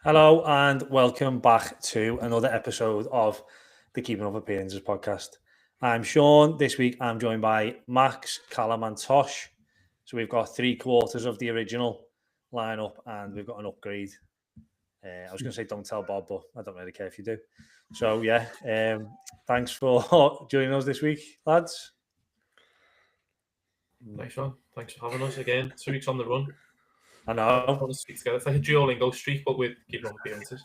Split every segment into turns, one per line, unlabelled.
Hello and welcome back to another episode of the Keeping Up Appearances podcast. I'm Sean. This week I'm joined by Max, Callum and Tosh. So we've got 3/4 of the original lineup and we've got an upgrade. I was going to say don't tell Bob, but I don't really care if you do. So yeah, thanks for joining us this week, lads.
Nice one. Thanks for having us again. 2 weeks on the run.
I know.
It's like a Duolingo streak, but with Keeping Up Appearances.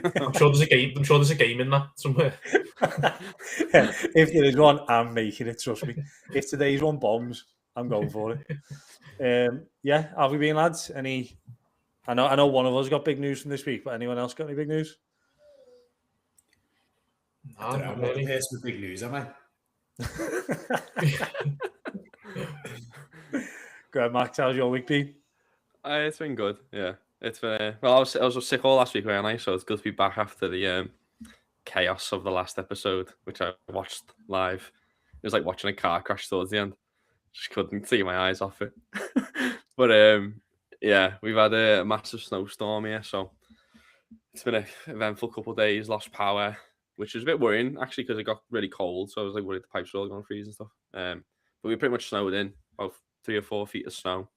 I'm sure there's a game. I'm sure there's a game in that somewhere.
If there is one, I'm making it. Trust me. If today's one bombs, I'm going for it. Yeah, have we been, lads? Any? I know. One of us got big news from this week, but anyone else got any big news?
No,
I'm
not
not the
really.
person with big news, am I?
Go ahead, Max. How's your week been?
It's been good. Yeah, it's been. Well, I was sick all last week, weren't I? So it's good to be back after the chaos of the last episode, which I watched live. It was like watching a car crash towards the end. Just couldn't take my eyes off it. But yeah, we've had a massive snowstorm here, so it's been an eventful couple of days. Lost power, which was a bit worrying actually because it got really cold. So I was like worried the pipes were all going to freeze and stuff. But we pretty much snowed in about 3 or 4 feet of snow,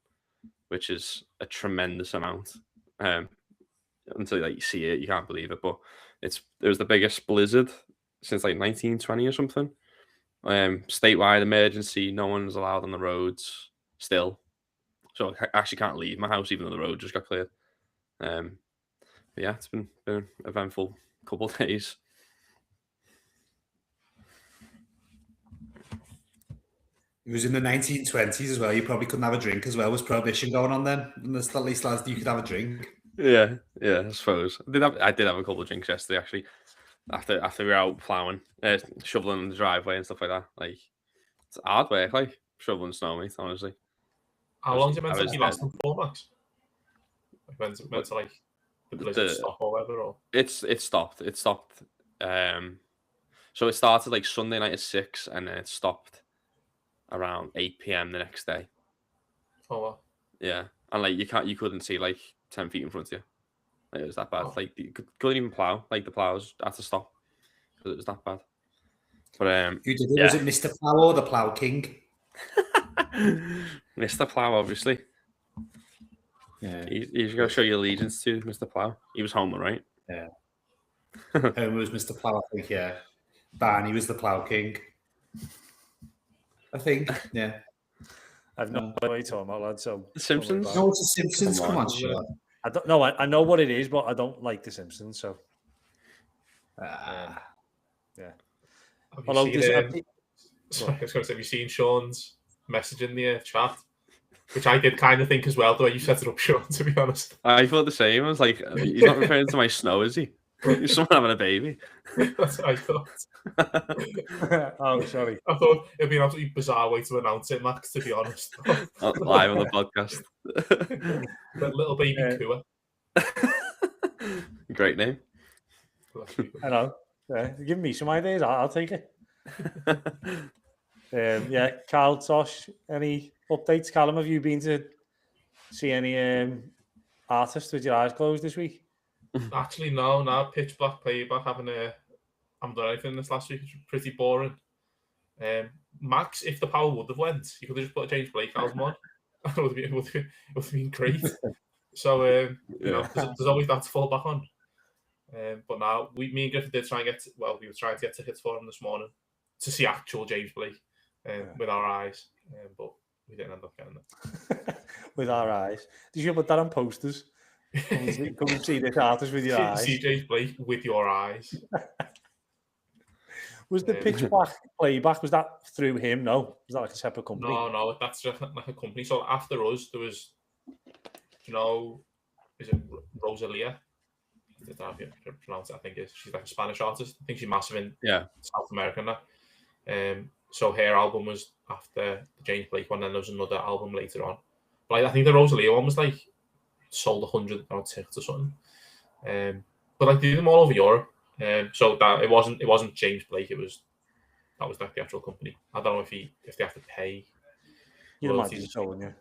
which is a tremendous amount. Until like you see it, you can't believe it. But it was the biggest blizzard since like 1920 or something. Statewide emergency. No one's allowed on the roads still. So I actually can't leave my house even though the road just got cleared. But yeah, it's been an eventful couple of days.
It was in the 1920s as well. You probably couldn't have a drink as well. Was prohibition going on then? And at least, lads, you could have a drink.
Yeah, I suppose. I did have a couple of drinks yesterday actually. After we were out ploughing, shoveling the driveway and stuff like that. Like it's hard work, like shoveling snow, mate. Honestly.
How long's it meant to be lasting for, Max? Like when's it meant to like the blizzard stop or whatever? Or
it stopped. It stopped. So it started like Sunday night at 6, and then it stopped around 8 p.m. the next day.
Oh wow.
Yeah, and like you couldn't see like 10 feet in front of you. Like, it was that bad. Oh. Like you couldn't even plow. Like the plows had to stop because it was that bad. But
who did it? Yeah. Was it Mr. Plow or the Plow King?
Mr. Plow, obviously.
Yeah,
he's got to show your allegiance to Mr. Plow. He was Homer, right?
Yeah. Homer was Mr. Plow, I think. Yeah. Barney was the Plow King. I think. Yeah.
I've no idea what you're talking about, lad. So
The Simpsons.
No, it's the Simpsons. Come on, Sean.
I don't know. I know what it is, but I don't like The Simpsons. So,
yeah.
Have you seen Sean's message in the chat? Which I did kind of think as well, the way you set it up, Sean, to be honest.
I thought the same. I was like, he's not referring to my snow, is he? He's someone having a baby.
That's what I thought.
Oh, sorry.
I thought it'd be an absolutely bizarre way to announce it, Max, to be honest.
Live on the podcast.
That little baby Kua.
Great name.
I know. Yeah, give me some ideas. I'll take it. Yeah, Carl, Tosh, any updates? Callum, have you been to see any artists with your eyes closed this week?
Actually, no. Pitch black playback. Haven't done anything this last week. It's pretty boring. Max, if the power would have went, you could have just put a James Blake album on. It would have been great. So you know, there's always that to fall back on. But now me and Griffith did try and we were trying to get tickets for him this morning to see actual James Blake with our eyes, but we didn't end up getting it.
With our eyes. Did you put that on posters? Come and see this artist with your eyes.
See James Blake with your eyes.
Was the pitch black playback, was that through him? No. Was that like a separate company?
No, that's just like a company. So after us, there was, is it Rosalia? I don't know if you pronounce it. I think she's like a Spanish artist. I think she's massive in South America now. So her album was after the James Blake one, then there was another album later on. But I think the Rosalia one was like sold 100 tickets or something. But like they did them all over Europe. So that it wasn't James Blake. That was like the actual company. I don't know if they have to pay.
You'd imagine so, wouldn't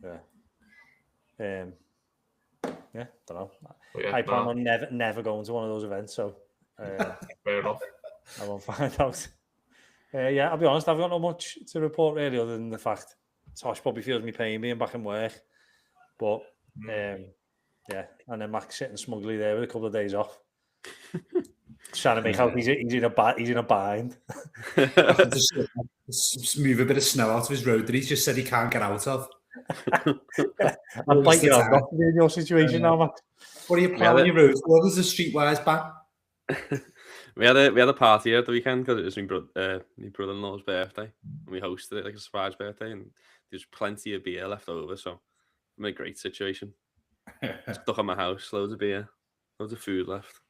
you? Yeah. Yeah, don't know.
Yeah,
I plan on never going to one of those events, so
fair enough.
I won't find out. Yeah, I'll be honest, I've got not much to report really, other than the fact Tosh probably feels me pain being back in work. But yeah, and then Max sitting smugly there with a couple of days off, trying to make out he's in a bind.
Just move a bit of snow out of his road that he's just said he can't get out of.
I'm thinking I've got to be in your situation now, Max.
What are you plowing your road? What was the streetwise ban?
We had a party at the weekend because it was my brother-in-law's birthday, and we hosted it like a surprise birthday, and there's plenty of beer left over, so I'm in a great situation. Stuck at my house, loads of beer, loads of food left.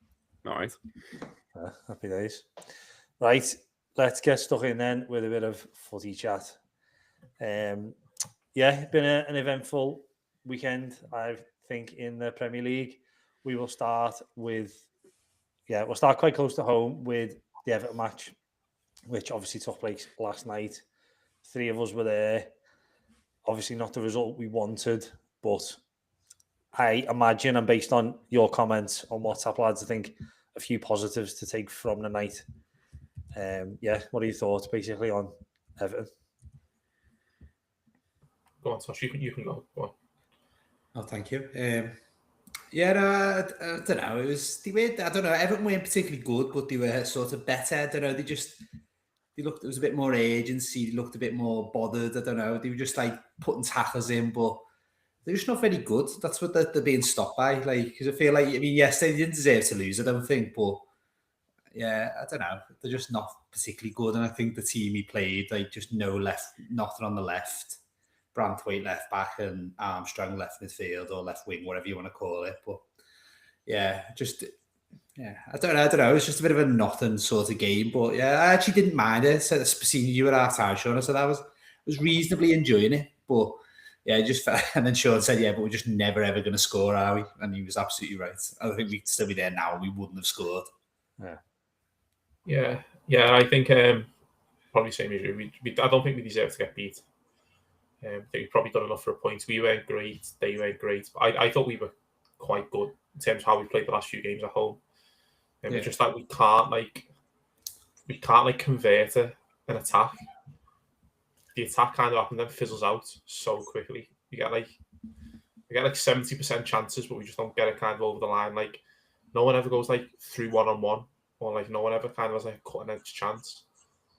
All right.
Happy days. Right, let's get stuck in then with a bit of footy chat. Yeah, been an eventful weekend, I think, in the Premier League. We will start with, we'll start quite close to home with the Everton match, which obviously took place last night. 3 of us were there. Obviously not the result we wanted, but I imagine, and based on your comments on WhatsApp, lads, I think a few positives to take from the night. What are your thoughts basically on Everton?
Go on, Tosh, you can go. Go on.
Oh, thank you. I don't know. I don't know. Everton weren't particularly good, but they were sort of better. I don't know. There was a bit more agency. They looked a bit more bothered. I don't know. They were just like putting tackles in, but they're just not very good. That's what they're being stopped by. Like, because I feel like, yes, they didn't deserve to lose, I don't think, but yeah, I don't know. They're just not particularly good, and I think the team he played, like, just nothing on the left. Branthwaite left back and Armstrong left midfield or left wing, whatever you want to call it. But I don't know. It was just a bit of a nothing sort of game. But yeah, I actually didn't mind it. So seeing you at half time, Sean, I said I was reasonably enjoying it. But yeah, and then Sean said, but we're just never ever going to score, are we? And he was absolutely right. I think we'd still be there now. We wouldn't have scored.
Yeah. I think probably same as you. I don't think we deserve to get beat. I think we've probably done enough for a point. We weren't great. They weren't great. But I thought we were quite good in terms of how we played the last few games at home. It's just like we can't convert an attack. The attack kind of happens and then fizzles out so quickly. We get like 70% chances, but we just don't get it kind of over the line. Like, no one ever goes like through 1-on-1, or like no one ever kind of has like a cutting edge chance.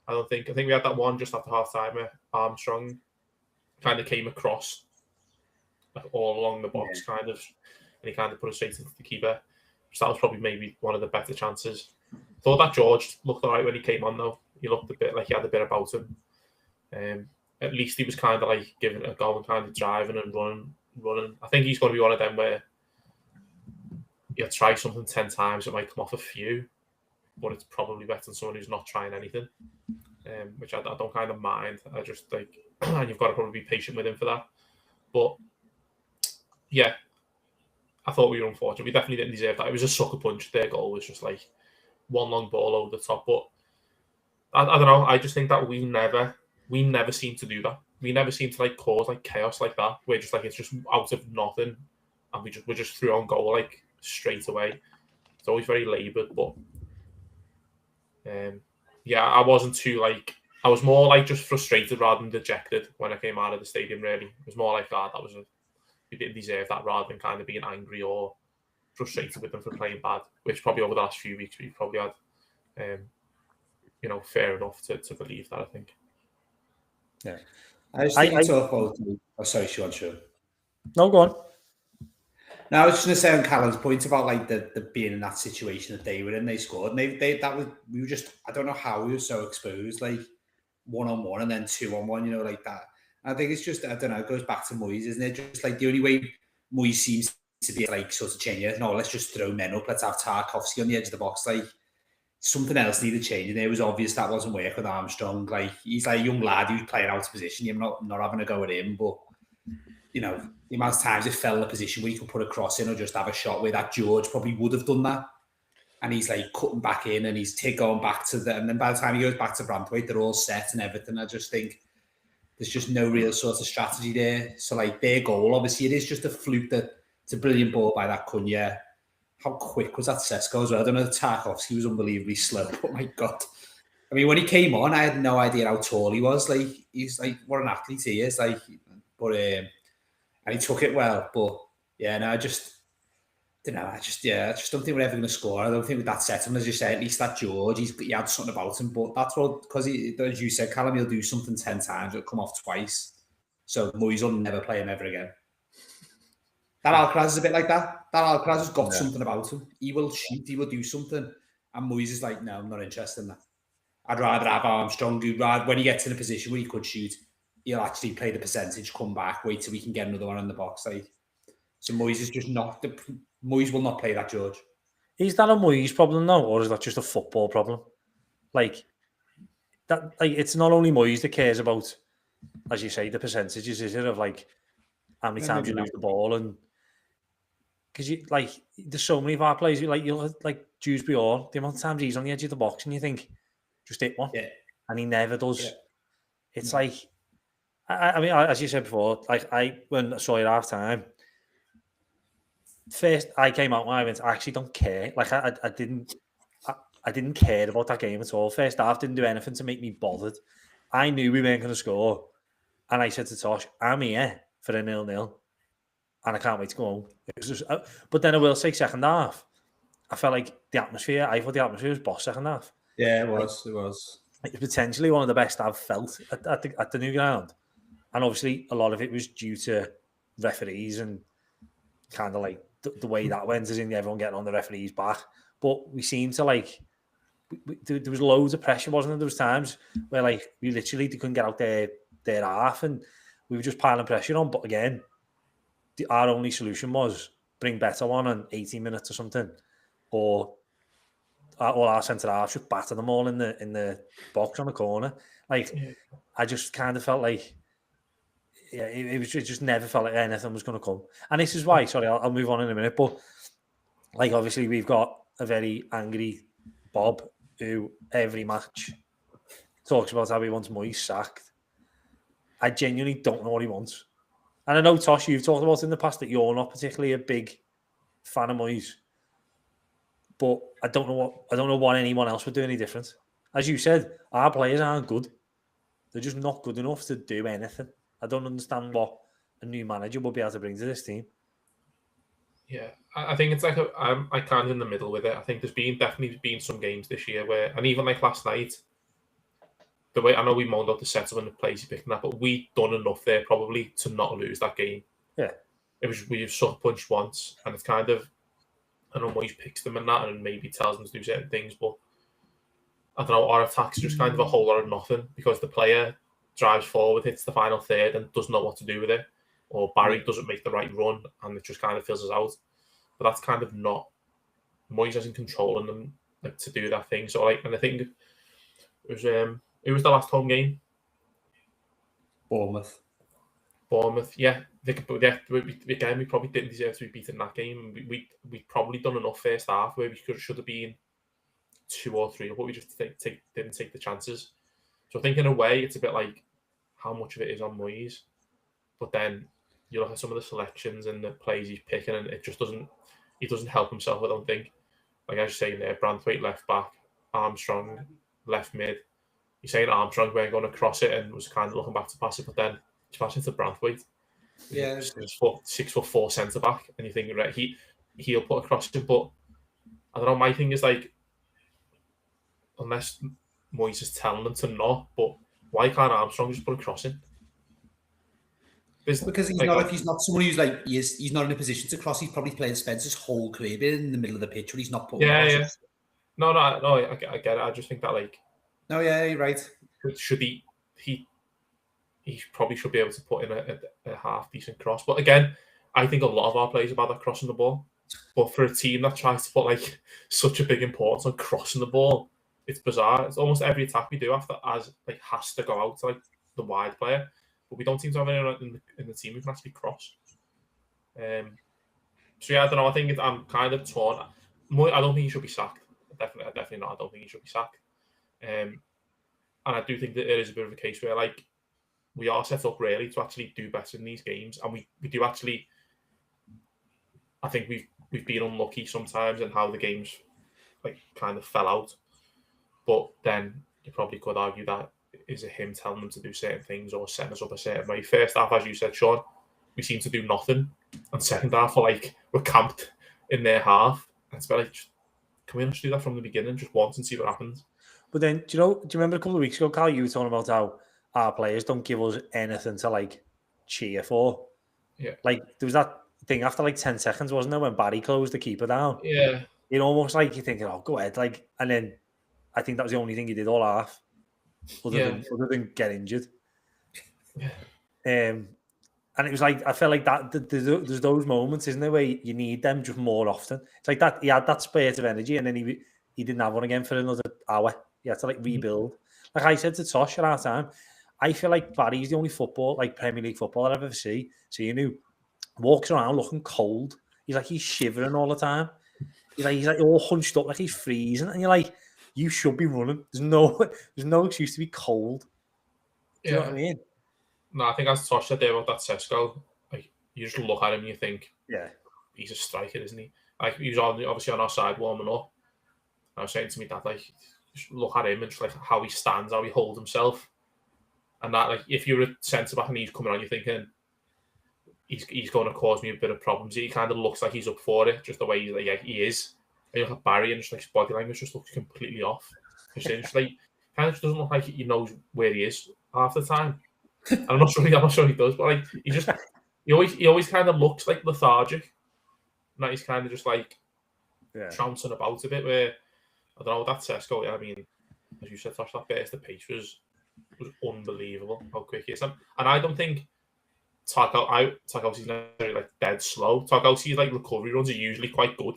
I think we had that one just after half time where Armstrong kind of came across like all along the box, kind of, and he kind of put it straight into the keeper. So that was probably maybe one of the better chances. Thought that George looked all right when he came on, though. He looked a bit like he had a bit about him. At least he was kind of like giving it a go and kind of driving and running. I think he's going to be one of them where you try something 10 times, it might come off a few, but it's probably better than someone who's not trying anything, which I don't kind of mind. I just like, and you've got to probably be patient with him for that. But yeah, I thought we were unfortunate. We definitely didn't deserve that. It was a sucker punch. Their goal was just like one long ball over the top. But I don't know. I just think that we never seem to do that. We never seem to like cause like chaos like that. We're just like, it's just out of nothing, and we're just through on goal like straight away. It's always very laboured, but I wasn't too like. I was more like just frustrated rather than dejected when I came out of the stadium. Really, it was more like that. We didn't deserve that, rather than kind of being angry or frustrated with them for playing bad. Which probably over the last few weeks we've probably had, fair enough to believe that. I think.
Yeah, I just think it's awful. Oh, sorry, Sean.
No, go on.
No, I was just going to say on Callum's point about like the being in that situation that they were in, they scored, and we were just, I don't know how we were so exposed, like 1-on-1 and then 2-on-1, like that. And I think it's just, I don't know, it goes back to Moyes, isn't it? Just like the only way Moyes seems to be like sort of changing it. No, let's just throw men up. Let's have Tarkovsky on the edge of the box. Like something else needed changing. It was obvious that wasn't working with Armstrong. Like he's like a young lad who's playing out of position. You're not having a go at him, but the amount of times it fell in a position where you could put a cross in or just have a shot where that George probably would have done that. And he's like cutting back in and he's going back to them. And then by the time he goes back to Branthwaite, they're all set and everything. I just think there's just no real sort of strategy there. So like their goal, obviously it is just a fluke that It's a brilliant ball by that Cunha. How quick was that Sesko as well? I don't know, Tarkovsky was unbelievably slow. Oh my God. I mean, when he came on, I had no idea how tall he was. Like, he's like, what an athlete he is. Like, but, and he took it well. But, yeah, no, I just don't think we're ever going to score. I don't think with that setup, as you say, at least that George, he had something about him. But that's what, because as you said, Callum, he'll do something 10 times, it'll come off twice. So Moyes will never play him ever again. That Alcaraz is a bit like that. That Alcaraz has got something about him. He will shoot, he will do something. And Moyes is like, no, I'm not interested in that. I'd rather have Armstrong do, when he gets in a position where he could shoot, he'll actually play the percentage, come back, wait till we can get another one in the box. Like, so Moyes is just not, Moyes will not play that, George.
Is that a Moyes problem now, or is that just a football problem? Like, that, like, it's not only Moyes that cares about, as you say, the percentages, is it, of like how many times you lose the ball, and because you like, there's so many of our players, you'll like Dewsbury, or the amount of times he's on the edge of the box, and you think, just hit one, and he never does. Yeah. It's like, I mean, as you said before, like when I saw you at half time, first I came out and I went, I actually don't care. Like I didn't care about that game at all. First half didn't do anything to make me bothered. I knew we weren't going to score, and I said to Tosh, I'm here for a 0-0, and I can't wait to go home. It was just, but then I will say, second half, I felt like I thought the atmosphere was boss second half.
Yeah, it was. It was.
It was potentially one of the best I've felt at the new ground. And obviously, a lot of it was due to referees and kind of like the way that went, as in everyone getting on the referees' back. But we seemed to like, there was loads of pressure, wasn't there? There was times where like we literally couldn't get out their half, and we were just piling pressure on. But again, our only solution was bring Beto on 18 minutes or something, or all our centre halves just batter them all in the box on the corner. Like, I just kind of felt like, it just never felt like anything was going to come. And this is why, sorry, I'll move on in a minute, but like, obviously we've got a very angry Bob who every match talks about how he wants Moyes sacked. I genuinely don't know what he wants. And I know, Tosh, you've talked about in the past that you're not particularly a big fan of Moyes, but I don't know what anyone else would do any different. As you said, our players aren't good. They're just not good enough to do anything. I don't understand what a new manager will be able to bring to this team.
Yeah, I think it's like I'm kind of in the middle with it. I think there's definitely been some games this year where, and even like last night, the way I know we moaned out the setup and the plays he picked that, but we done enough there probably to not lose that game.
Yeah,
it was we sucker punched once, and it's kind of, I don't know, Moyes picks them and that, and maybe tells them to do certain things, but I don't know. Our attacks are just kind of a whole lot of nothing because the player drives forward, hits the final third, and doesn't know what to do with it, or Barry doesn't make the right run, and it just kind of fills us out. But that's kind of not, Moyes isn't controlling them like to do that thing. So like, and I think it was the last home game.
Bournemouth.
Yeah. Again, we probably didn't deserve to be beaten that game. We probably done enough first half where we should have been 2 or 3, but we just didn't take the chances. So I think in a way it's a bit like how much of it is on Moyes, but then you look at some of the selections and the plays he's picking, and it just he doesn't help himself. I don't think. Like I was saying there, Branthwaite left back, Armstrong left mid. You're saying Armstrong weren't going to cross it and was kind of looking back to pass it, but then he's passing to Branthwaite.
Yeah,
6'4" centre back, and you think, right, he'll put a cross in, but I don't know. My thing is like, unless Moyes is telling them to not, but why can't Armstrong just put a cross in?
Because he's not someone who's like he's not in a position to cross. He's probably played Spencer's whole career in the middle of the pitch when he's not putting crosses.
No, I get it. I just think that like,
no, yeah, you're right.
Should he probably should be able to put in a half decent cross. But again, I think a lot of our players are bad at crossing the ball. But for a team that tries to put like such a big importance on crossing the ball, it's bizarre. It's almost every attack we do has to go out to like the wide player, but we don't seem to have anyone in the team who can actually cross. So yeah, I don't know. I think I'm kind of torn. I don't think he should be sacked. Definitely not. I don't think he should be sacked. And I do think that there is a bit of a case where like we are set up really to actually do better in these games, and we do actually I think we've been unlucky sometimes in how the games like kind of fell out. But then you probably could argue that is it him telling them to do certain things or setting us up a certain way. First half, as you said, Sean, we seem to do nothing, and second half, we're camped in their half. And it's like, can we just do that from the beginning, just once, and see what happens?
But then, do you remember a couple of weeks ago, Carl, you were talking about how our players don't give us anything to like cheer for.
Yeah.
Like there was that thing after like 10 seconds, wasn't there, when Barry closed the keeper down?
Yeah.
It almost like you're thinking, oh, go ahead, like, and then I think that was the only thing he did all half, other than get injured.
Yeah.
And it was like I felt like that. There's those moments, isn't there, where you need them just more often. It's like that. He had that spurt of energy, and then he didn't have one again for another hour. He had to like rebuild. Like I said to Tosh at our time, I feel like Barry's the only Premier League footballer I've ever seen who walks around looking cold. He's shivering all the time. He's like all hunched up, like he's freezing, and you're like, you should be running. There's no excuse to be cold. Do you know what I mean?
No, I think as Tosh said there about that Sesko, like you just look at him and you think,
yeah,
he's a striker, isn't he? Like he was obviously on our side warming up. I was saying to me that like just look at him and just like how he stands, how he holds himself, and that like if you're a centre back and he's coming on, you're thinking he's going to cause me a bit of problems. He kind of looks like he's up for it, just the way he is. And you look at Barry and just like his body language just looks completely off. Just like kind of just doesn't look like he knows where he is half the time. I'm not sure he does, but like he always kind of looks like lethargic. And he's kind of just like trouncing about a bit. Where I don't know, that Sesko. I mean, as you said, Tosh, that burst of pace was unbelievable. How quick he is, and I don't think Tarkowski's necessarily like dead slow. Tarkowski's like recovery runs are usually quite good.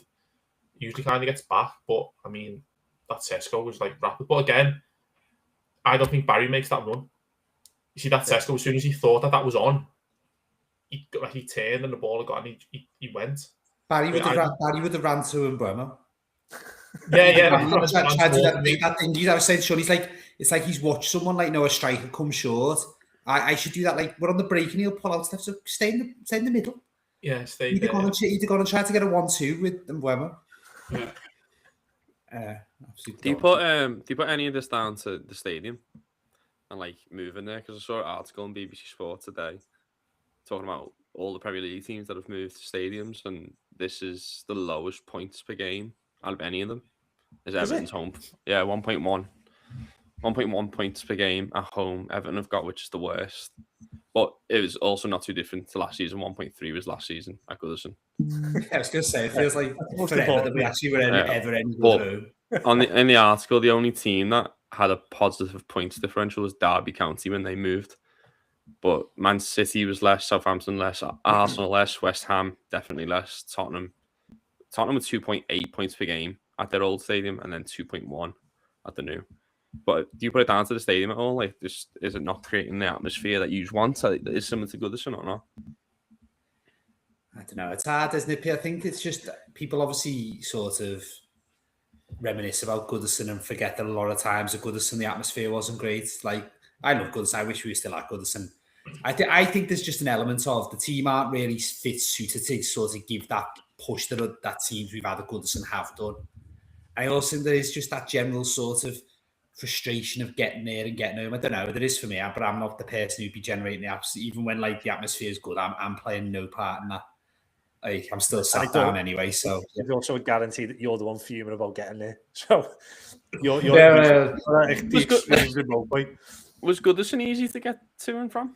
Usually kind of gets back, but I mean that Sesko was like rapid. But again, I don't think Barry makes that run. You see that Sesko, as soon as he thought that was on, he turned and the ball had gone and he went.
Barry would have ran to Mbeumo.
Yeah.
that thing I was saying, Sean, it's like he's watched someone like a striker come short. I should do that. Like we're on the break and he'll pull out stuff. So stay in the middle.
Yeah, stay
there. He'd gone and tried to get a 1-2 with Mbeumo.
Do you put any of this down to the stadium and like moving there? Because I saw an article on BBC Sport today talking about all the Premier League teams that have moved to stadiums, and this is the lowest points per game out of any of them. Is Everton's home? Yeah, 1.1 points per game at home. Everton have got, which is the worst. But it was also not too different to last season. 1.3 was last season at Goodison.
I was going to say, it feels like forever that we actually were ever any good
home. In the article, the only team that had a positive points differential was Derby County when they moved. But Man City was less, Southampton less, Arsenal less, West Ham definitely less, Tottenham with 2.8 points per game at their old stadium and then 2.1 at the new. But do you put it down to the stadium at all? Like, is it not creating the atmosphere that you want? Is something to Goodison or not?
I don't know. It's hard, isn't it? I think it's just people obviously sort of reminisce about Goodison and forget that a lot of times at Goodison the atmosphere wasn't great. Like, I love Goodison. I wish we were still at Goodison. I think there's just an element of the team aren't really suited to sort of give that push that teams we've had at Goodison have done. I also think there is just that general sort of frustration of getting there and getting home. I don't know what it is for me, but I'm not the person who'd be generating the apps. Even when like the atmosphere is good, I'm playing no part in that. Like, I'm still sat down anyway. So
it's also a guarantee that you're the one fuming about getting there. So you're
Was Goodison easy to get to and from?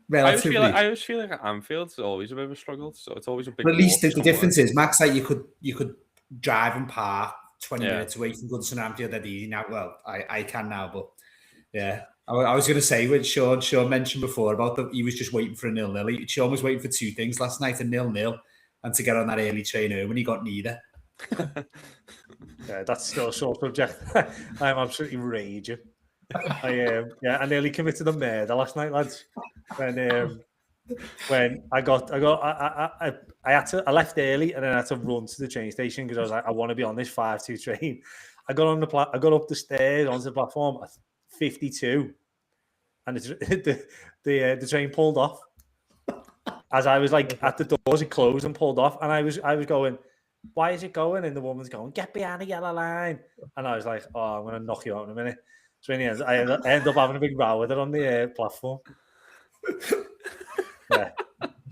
Relatively.
I always feel like Anfield's always a bit of a struggle, so it's always a big.
But at least the difference is, Max, like you could drive and park 20 minutes away from Goodison and Anfield that easy now. Well, I can now, but yeah. I was going to say what Sean mentioned before about he was just waiting for a 0-0. Sean was waiting for two things last night, a 0-0 and to get on that early train home, and he got neither.
Yeah, that's still a sore subject. I'm absolutely raging. I nearly committed a murder last night, lads. When I left early and then I had to run to the train station because I was like, I want to be on this 5-2 train. I got up the stairs onto the platform at 52, and the train pulled off. as I was like at the doors, it closed and pulled off, and I was going, why is it going? And the woman's going, get behind the yellow line, and I was like, oh, I'm gonna knock you out in a minute. So in the end, I end up having a big row with her on the platform. Yeah.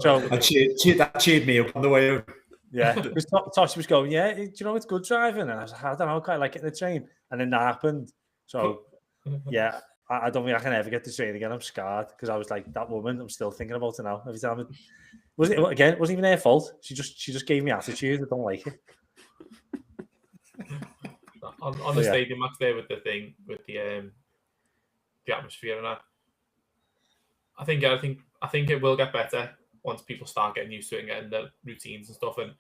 So
that cheered me up on the way over.
Yeah, because Tosh was going, yeah, do you know it's good driving? And I was like, I don't know, I quite like it in the train. And then that happened. So, yeah, I don't think I can ever get the train again. I'm scarred because I was like, that woman, I'm still thinking about it now. Every time it wasn't even her fault. She just gave me attitude. I don't like it.
On the stadium match there with the thing, with the atmosphere and that. I think it will get better once people start getting used to it and getting the routines and stuff. And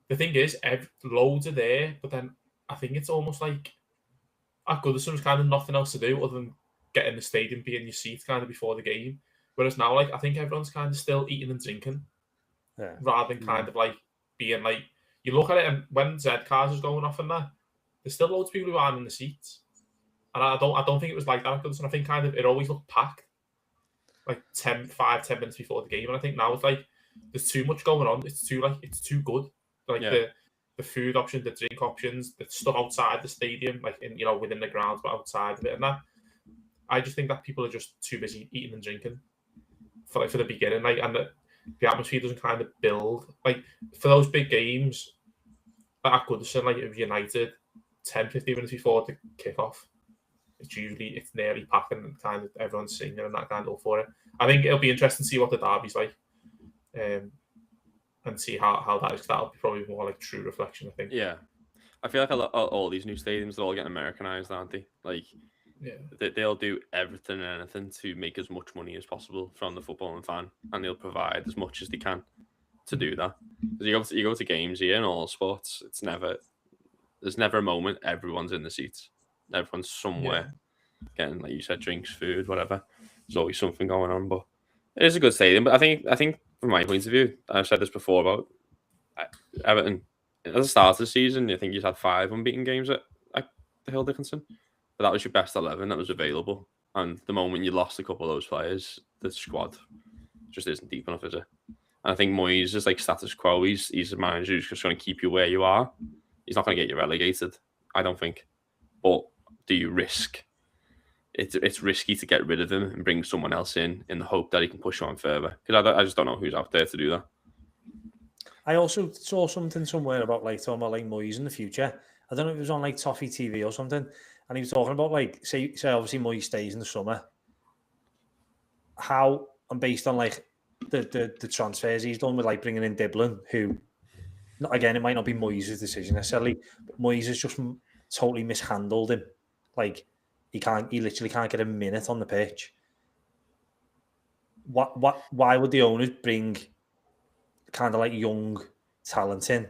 the thing is, loads are there, but then I think it's almost like at Goodison there's kind of nothing else to do other than get in the stadium, be in your seat kind of before the game. Whereas now, like, I think everyone's kind of still eating and drinking, rather than kind of like being like, you look at it and when Z cars is going off and that, there's still loads of people who aren't in the seats. And I don't think it was like that at Goodison. I think kind of it always looked packed. Like 10 minutes before the game, and I think now it's like there's too much going on. It's too good. Like the food options, the drink options, the stuff outside the stadium, like in within the grounds, but outside of it, and that. I just think that people are just too busy eating and drinking for the beginning, like, and the atmosphere doesn't kind of build. Like for those big games at Goodison, like if United, 10-15 minutes before the kickoff. It's nearly packing and kind of everyone's singing and that kind of for it. I think it'll be interesting to see what the derby's like, and see how that is. That'll be probably more like true reflection, I think.
Yeah, I feel like all these new stadiums, they're all getting Americanized, aren't they? Like, they'll do everything and anything to make as much money as possible from the footballing fan, and they'll provide as much as they can to do that. Because you go to games here in all sports, there's never a moment everyone's in the seats. Everyone's somewhere getting, like you said, drinks, food, whatever. There's always something going on, but it is a good stadium. But I think from my point of view, I've said this before about Everton. At the start of the season, I think you had 5 unbeaten games at the Hill Dickinson, but that was your best 11 that was available. And the moment you lost a couple of those players, the squad just isn't deep enough, is it? And I think Moyes is like status quo. He's a manager who's just going to keep you where you are. He's not going to get you relegated, I don't think. But do you risk? It's risky to get rid of him and bring someone else in the hope that he can push you on further. Because I just don't know who's out there to do that.
I also saw something somewhere about like talking about like Moyes in the future. I don't know if it was on like Toffee TV or something, and he was talking about like say obviously Moyes stays in the summer. How, and based on like the transfers he's done with like bringing in Diblin, who again it might not be Moyes' decision necessarily, but Moyes has just totally mishandled him. Like he literally can't get a minute on the pitch. Why would the owners bring kind of like young talent in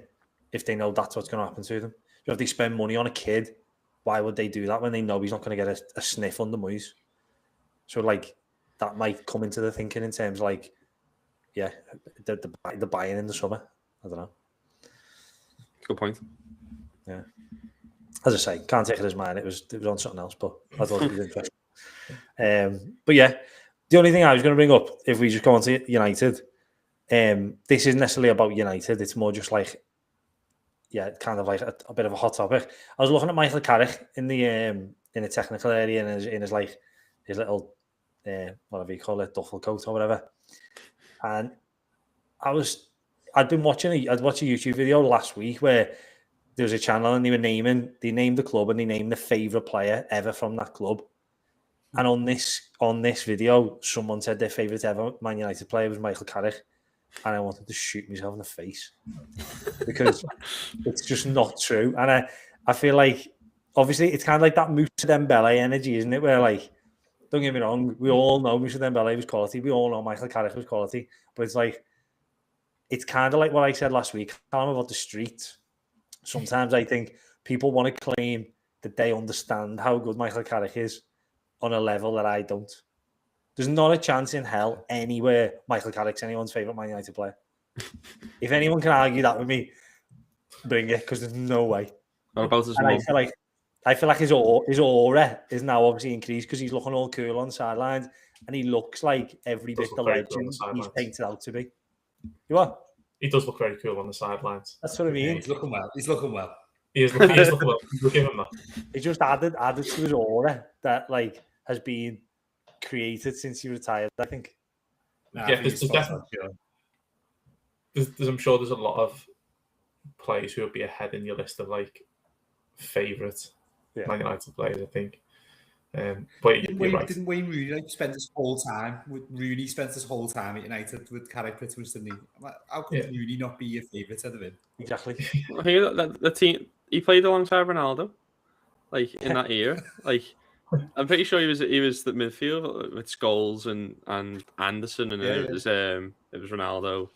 if they know that's what's going to happen to them? If they spend money on a kid, why would they do that when they know he's not going to get a sniff under Moyes? So like that might come into the thinking in terms of like, yeah, the buying in the summer. I don't know.
Good point.
Yeah. As I say, can't take it as mine. It was on something else, but I thought it was interesting. But yeah, the only thing I was going to bring up, if we just go on to United, this isn't necessarily about United. It's more just like, kind of like a bit of a hot topic. I was looking at Michael Carrick in the technical area in his little whatever you call it, duffel coat or whatever, and I'd watched a YouTube video last week where there was a channel and they named the club and they named the favourite player ever from that club. And on this video, someone said their favourite ever Man United player was Michael Carrick. And I wanted to shoot myself in the face because it's just not true. And I feel like, obviously, it's kind of like that Moussa Dembele energy, isn't it? Where, like, don't get me wrong, we all know Moussa Dembele was quality. We all know Michael Carrick was quality. But it's like, it's kind of like what I said last week, about the street. Sometimes I think people want to claim that they understand how good Michael Carrick is on a level that I don't. There's not a chance in hell anywhere Michael Carrick's anyone's favourite Man United player. If anyone can argue that with me, bring it, because there's no way.
What about his
mum? I feel like his aura is now obviously increased because he's looking all cool on the sidelines and he looks like every bit the legend he's painted out to be. You are?
He does look very cool on the sidelines.
That's what I
Yeah,
mean.
he's looking well. He's looking well.
He is looking well. We'll give him that.
He just added to his aura that like has been created since he retired, I think.
Nah,
Yeah,
I think he's
there's
spot
definitely-
on, sure.
I'm sure there's a lot of players who would be ahead in your list of like favourite Man United players, I think. But you're right.
Didn't Wayne Rooney spend his whole time at United with Carrick pretty much, didn't he? How could Rooney not be your favourite out of him?
Exactly.
I think the team he played alongside Ronaldo, like in that era. Like I'm pretty sure he was the midfield with Scholes and Anderson, and then it was Ronaldo,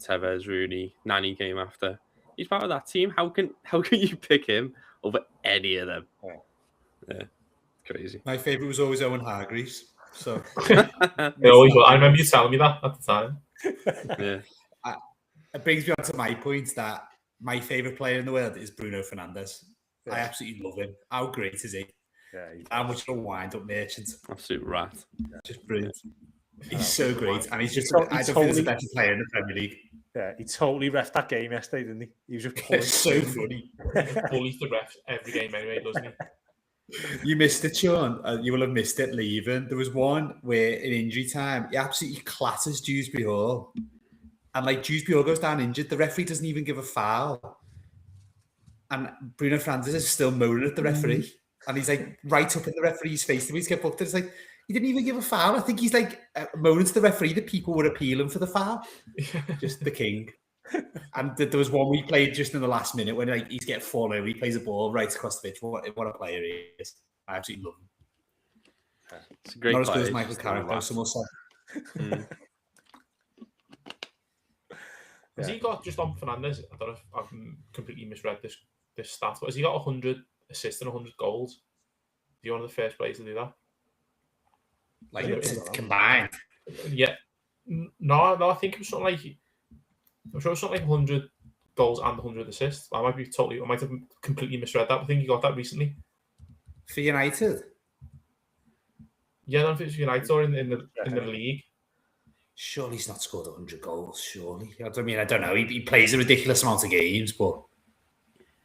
Tevez, Rooney, Nani came after. He's part of that team. How can you pick him over any of them? Yeah, crazy.
My favourite was always Owen Hargreaves. So
I remember you telling me that at the time.
Yeah.
It brings me on to my point that my favourite player in the world is Bruno Fernandes. I absolutely love him. How great is he?
Yeah,
How much of a wind-up merchant.
Absolute rat.
Just brilliant. He's so great, and he's just,
He
I don't think there's a better player in the Premier League.
Yeah, he totally refed that game yesterday, didn't he? He was just pulling.
It's so funny.
Bullies the refs every game anyway, doesn't he?
You missed it, Sean. You will have missed it leaving. There was one where in injury time, he absolutely clatters Dewsbury Hall. And like Dewsbury Hall goes down injured, the referee doesn't even give a foul. And Bruno Fernandes is still moaning at the referee. And he's like right up in the referee's face. He's get booked. It's like, he didn't even give a foul. I think he's like moaning to the referee that people were appealing for the foul. Just the king. And there was one we played just in the last minute when like he's getting fallen over. He plays a ball right across the pitch. What a player he is. I absolutely love him.
It's a great
Not as
player,
good as Michael
just
Carrick, though,
rat.
some will say.
Has he got, just on Fernandes, I don't know if I've completely misread this stat, but has he got 100 assists and 100 goals? Is he one of the first players to do that?
Like combined.
Yeah. No, I think it was something like, I'm sure it was something like 100 goals and 100 assists. I might have completely misread that. I think he got that recently.
For United?
Yeah, I don't know if it's United or in the league.
Surely he's not scored 100 goals, surely. I mean, I don't know. He plays a ridiculous amount of games, but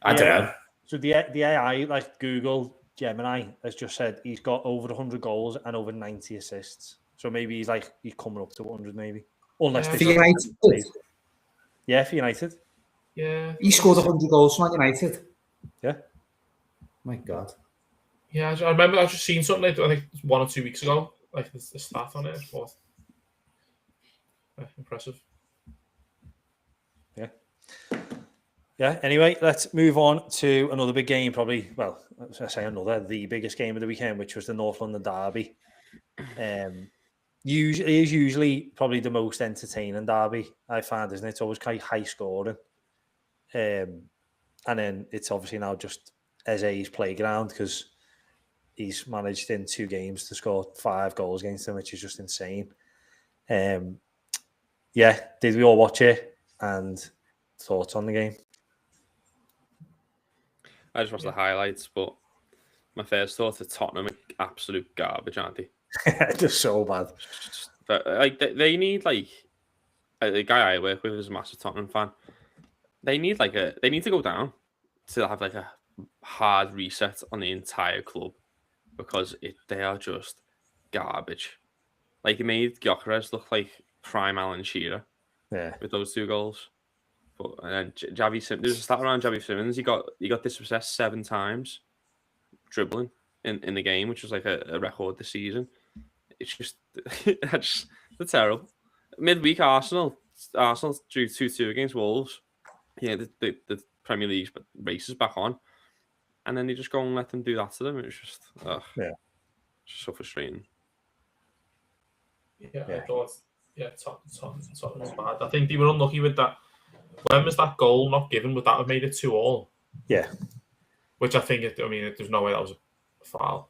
I don't know.
So the AI, like Google Gemini, has just said he's got over 100 goals and over 90 assists. So maybe he's coming up to 100, maybe. Unless
For United?
Yeah, for United.
Yeah.
He scored 100 goals for Man United.
Yeah.
My God.
Yeah, I remember I just seen something like, I think 1 or 2 weeks ago, like the stat on it. I thought, impressive.
Yeah, anyway, let's move on to another big game, probably, well, the biggest game of the weekend, which was the North London derby. Usually probably the most entertaining derby, I find, isn't it? It's always quite high scoring. And then it's obviously now just Eze's playground because he's managed in 2 games to score 5 goals against them, which is just insane. Yeah, did we all watch it? And thoughts on the game?
I just watched the highlights, but my first thought is Tottenham are absolute garbage, aren't they?
Just so bad.
But like they need like the guy I work with is a massive Tottenham fan. They need to go down to have like a hard reset on the entire club because they are just garbage. Like it made Gyökeres look like prime Alan Shearer.
Yeah,
with those 2 goals. But and then Javi Simmons, there's a stat around Javi Simmons. He got dispossessed 7 times dribbling in the game, which was like a record this season. It's just they're terrible. Midweek Arsenal drew 2-2 against Wolves. Yeah, the Premier League races back on, and then they just go and let them do that to them. It was just just so frustrating.
Yeah, I thought, Tottenham was bad. I think they were unlucky with that. When was that goal not given? Would that have made it 2-2?
Yeah.
Which I think, there's no way that was a foul.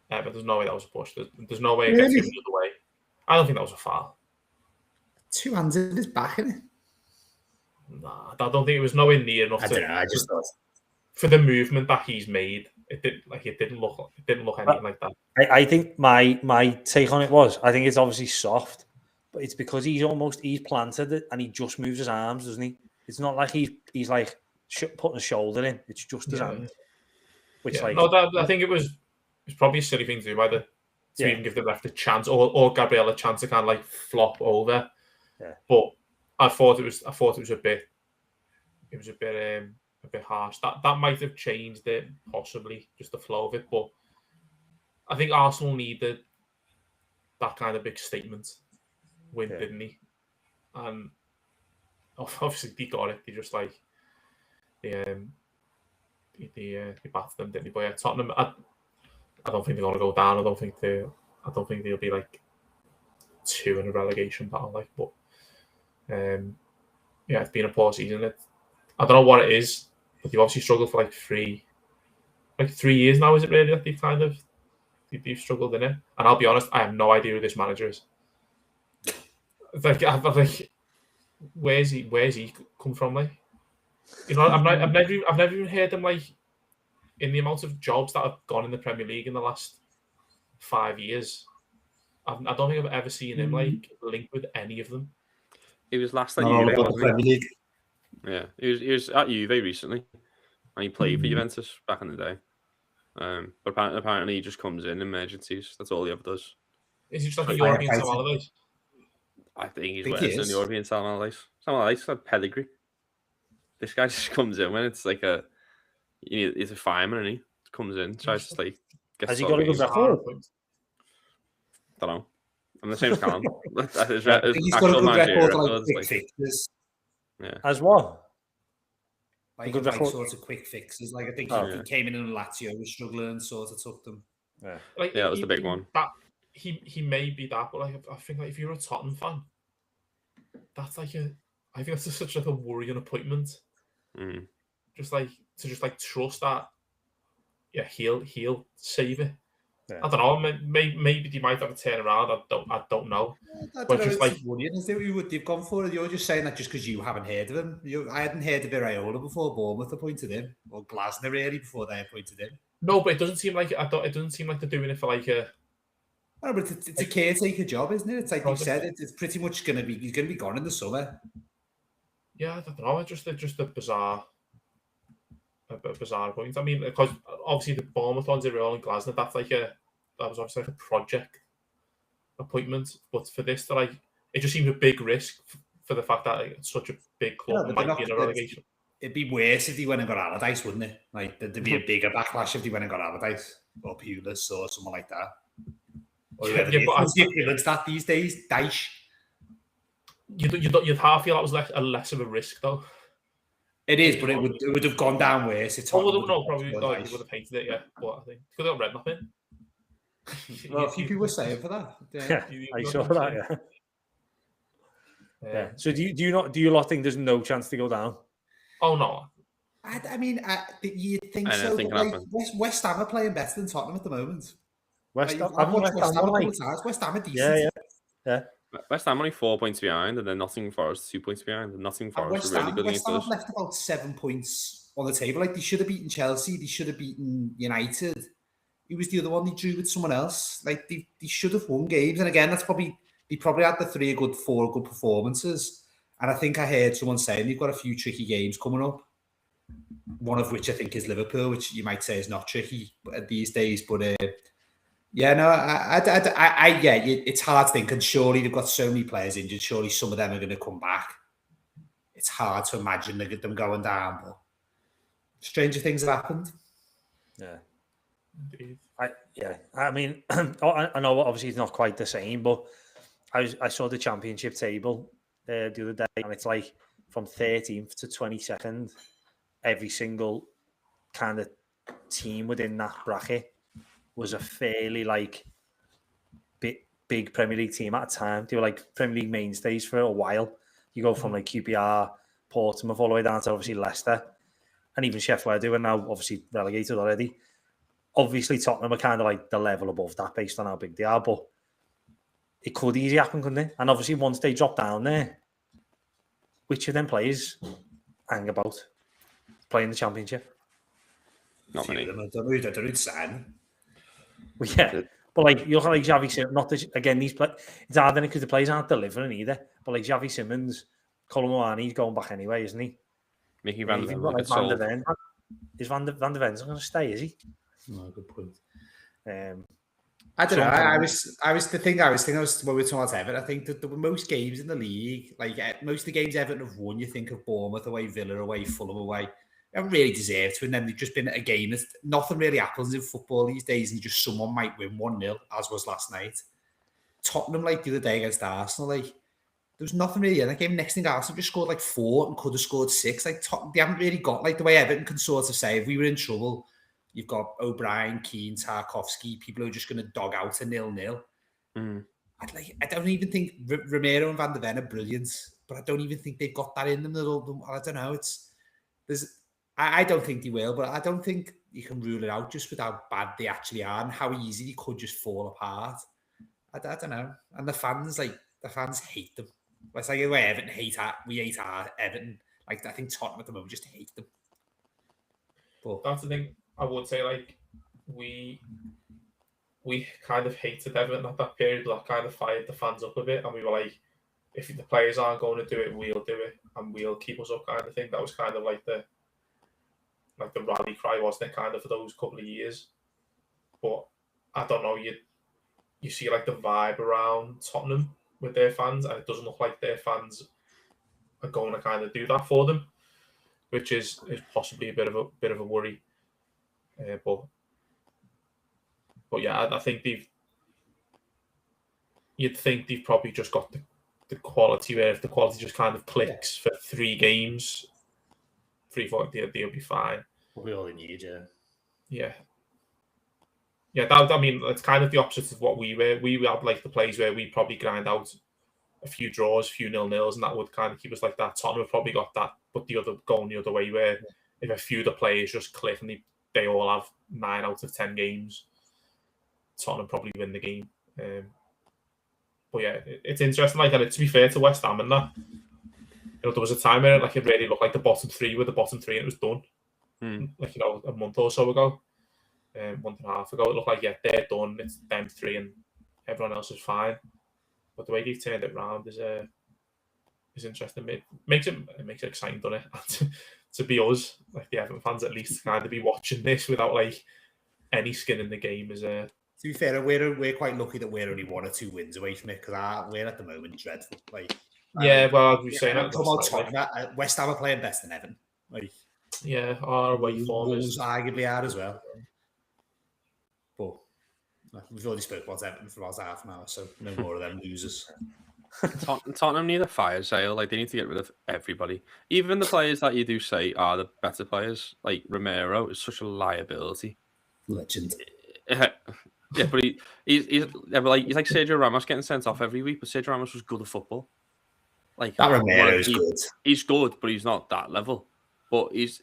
But there's no way that was a push. There's no way it gets given the other way. I don't think that was a foul.
2 hands in his back, isn't it?
Nah, I don't think it was nowhere near enough.
I don't know. I just thought
for the movement that he's made, it didn't look anything like that.
I think my take on it was, I think it's obviously soft, but it's because he's planted it and he just moves his arms, doesn't he? It's not like he's like putting a shoulder in. It's just his hand. Which like
I think it was probably a silly thing to do by to even give the ref the chance or Gabriel a chance to kind of like flop over.
Yeah.
But I thought it was a bit harsh. That might have changed it possibly, just the flow of it. But I think Arsenal needed that kind of big statement win, didn't he? And obviously they got it. They just like they battered them, didn't they? But yeah, Tottenham, I don't think they're going to go down. I don't think they'll be like 2 in a relegation battle. Like, but it's been a poor season. I don't know what it is, but they've obviously struggled for like 3 years now. Is it really that they've struggled in it? And I'll be honest, I have no idea who this manager is. I'm like, where's he come from? Like, you know, I've never even heard him like in the amount of jobs that have gone in the Premier League in the last 5 years. I don't think I've ever seen him like linked with any of them.
He was last at Juve, wasn't
he?
Yeah, he was at Juve recently, and he played for Juventus back in the day. But apparently he just comes in emergencies. That's all he ever does.
Is he just like a European Sam Allardyce?
I think he's worse than European Sam Allardyce. Sam Allardyce had pedigree. This guy just comes in when it's like he's a fireman, and he comes in, tries to like get.
Has he got a good record?
Don't know. I'm the same as Callum.
He's got a good record for like quick fixes.
Yeah. As what?
Like sort of quick fixes. Like I think he came in and Lazio was struggling and sort of took them.
Yeah,
that was the big one.
He may be that, but like I think like if you're a Tottenham fan, that's like I think that's such like a worrying appointment. Just like trust that. Yeah, he'll save it. Yeah. I don't know. Maybe they might have a turnaround. I don't know.
But just like worrying, is it what they've gone for? You're just saying that just because you haven't heard of him. I hadn't heard of Iraola before Bournemouth appointed him, or Glasner really before they appointed him.
No, but it doesn't seem like it doesn't seem like they're doing it for like a.
No, but it's a caretaker job, isn't it? It's like you said. It's pretty much he's going to be gone in the summer.
Yeah, I don't know. It's just a bizarre point. I mean, because obviously the Bournemouth ones, Iraola and Glasner, that was obviously like a project appointment. But for this, it just seems a big risk for the fact that it's such a big club might be in a relegation.
It'd be worse if they went and got Allardyce, wouldn't it? Like there'd be a bigger backlash if they went and got Allardyce or Pulis or someone like that. Or but it's that these days, Dyche.
You'd half feel that was less of a risk though.
It is, but it would have gone down worse.
Probably you would have hated it, yeah. But I think because they got Redknapp in.
Well, a few people were saying for that.
Yeah, I saw that. Yeah. So do you not think there's no chance to go down?
Oh no.
I mean, you'd think so. Like, West Ham are playing better than Tottenham at the moment.
West Ham
are decent.
Yeah.
West Ham only 4 points behind, and then Nottingham Forest 2 points behind. And Nottingham Forest are really good against us.
West Ham left about 7 points on the table. Like they should have beaten Chelsea, they should have beaten United. Who was the other one? They drew with someone else. Like they should have won games. And again, they probably had the 4 good performances. And I think I heard someone saying they've got a few tricky games coming up. One of which I think is Liverpool, which you might say is not tricky these days. But it's hard to think. And surely they've got so many players injured. Surely some of them are going to come back. It's hard to imagine them going down. But stranger things have happened.
Yeah. I mean, I know obviously it's not quite the same, but I saw the championship table the other day, and it's like from 13th to 22nd, every single kind of team within that bracket was a fairly like big Premier League team at a time. They were like Premier League mainstays for a while. You go from like QPR, Portsmouth, all the way down to obviously Leicester, and even Sheffield Wednesday are now obviously relegated already. Obviously, Tottenham are kind of like the level above that based on how big they are, but it could easily happen, couldn't it? And obviously, once they drop down there, which of them players hang about playing the championship?
Not many.
I don't know sign.
Well, yeah, But like you look at like Xavi Simmons, not this, again these it's hard because the players aren't delivering either. But like Xavi Simmons, Colomwani's going back anyway, isn't he?
Mickey Van der Ven
Like Van der Ven. Is Van der Ven's going to stay? Is he?
No, good point.
I
don't know. I was thinking when we were talking about Everton, I think that there were most games in the league, like most of the games Everton have won, you think of Bournemouth away, Villa away, Fulham away. They haven't really deserved to, and then they've just been at a game. Nothing really happens in football these days, and just someone might win 1-0, as was last night. Tottenham, like the other day against Arsenal, like there was nothing really in that game. Next thing, Arsenal just scored like 4 and could have scored 6. Like they haven't really got like the way Everton can sort of say if we were in trouble. You've got O'Brien, Keane, Tarkowski, people who are just going to dog out a 0-0. I don't even think Romero and Van der Ven are brilliant, but I don't even think they've got that in them. I don't know. I don't think they will, but I don't think you can rule it out just with how bad they actually are and how easy they could just fall apart. I don't know. And the fans hate them. It's like the way Everton we hate our Everton. Like I think Tottenham at the moment just hate them.
But that's the thing. I would say, like, we kind of hated Everton at that period. That kind of fired the fans up a bit, and we were like, if the players aren't going to do it, we'll do it, and we'll keep us up, kind of thing. That was kind of like the rally cry, wasn't it? Kind of for those couple of years. But I don't know. You see like the vibe around Tottenham with their fans, and it doesn't look like their fans are going to kind of do that for them, which is possibly a bit of a worry. But yeah, I think you'd think they've probably just got the quality where if the quality just kind of clicks for 3 games, 3-4, they'll be fine.
Probably all they need,
yeah. I mean, it's kind of the opposite of what we were. We had like the plays where we probably grind out a few draws, a few 0-0s, and that would kind of keep us like that. Tottenham have probably got that, but going the other way where if a few of the players just click and they all have 9 out of 10 games, Tottenham probably win the game. But yeah, it's interesting. Like, and to be fair to West Ham and that, there was a time where it really looked like the bottom 3 were the bottom 3 and it was done. Like, a month or so ago, month and a half ago, it looked like they're done. It's them 3 and everyone else is fine. But the way they've turned it around is interesting. It makes it exciting, doesn't it? To be us, like the Everton fans, at least, kind of be watching this without like any skin in the game. To
be fair, we're quite lucky that we're only 1 or 2 wins away from it because we're at the moment dreadful. Like,
well, we're saying
that. West Ham are playing best than Everton. Like,
our away form is
arguably are as well. But we've already spoke about Everton for about half an hour, so no more of them losers.
Tottenham need a fire sale. Like, they need to get rid of everybody, even the players that you do say are the better players. Like Romero is such a liability.
Legend.
Yeah, but he's like Sergio Ramos getting sent off every week. But Sergio Ramos was good at football. Like
that Romero is good.
He's good, but he's not that level. But you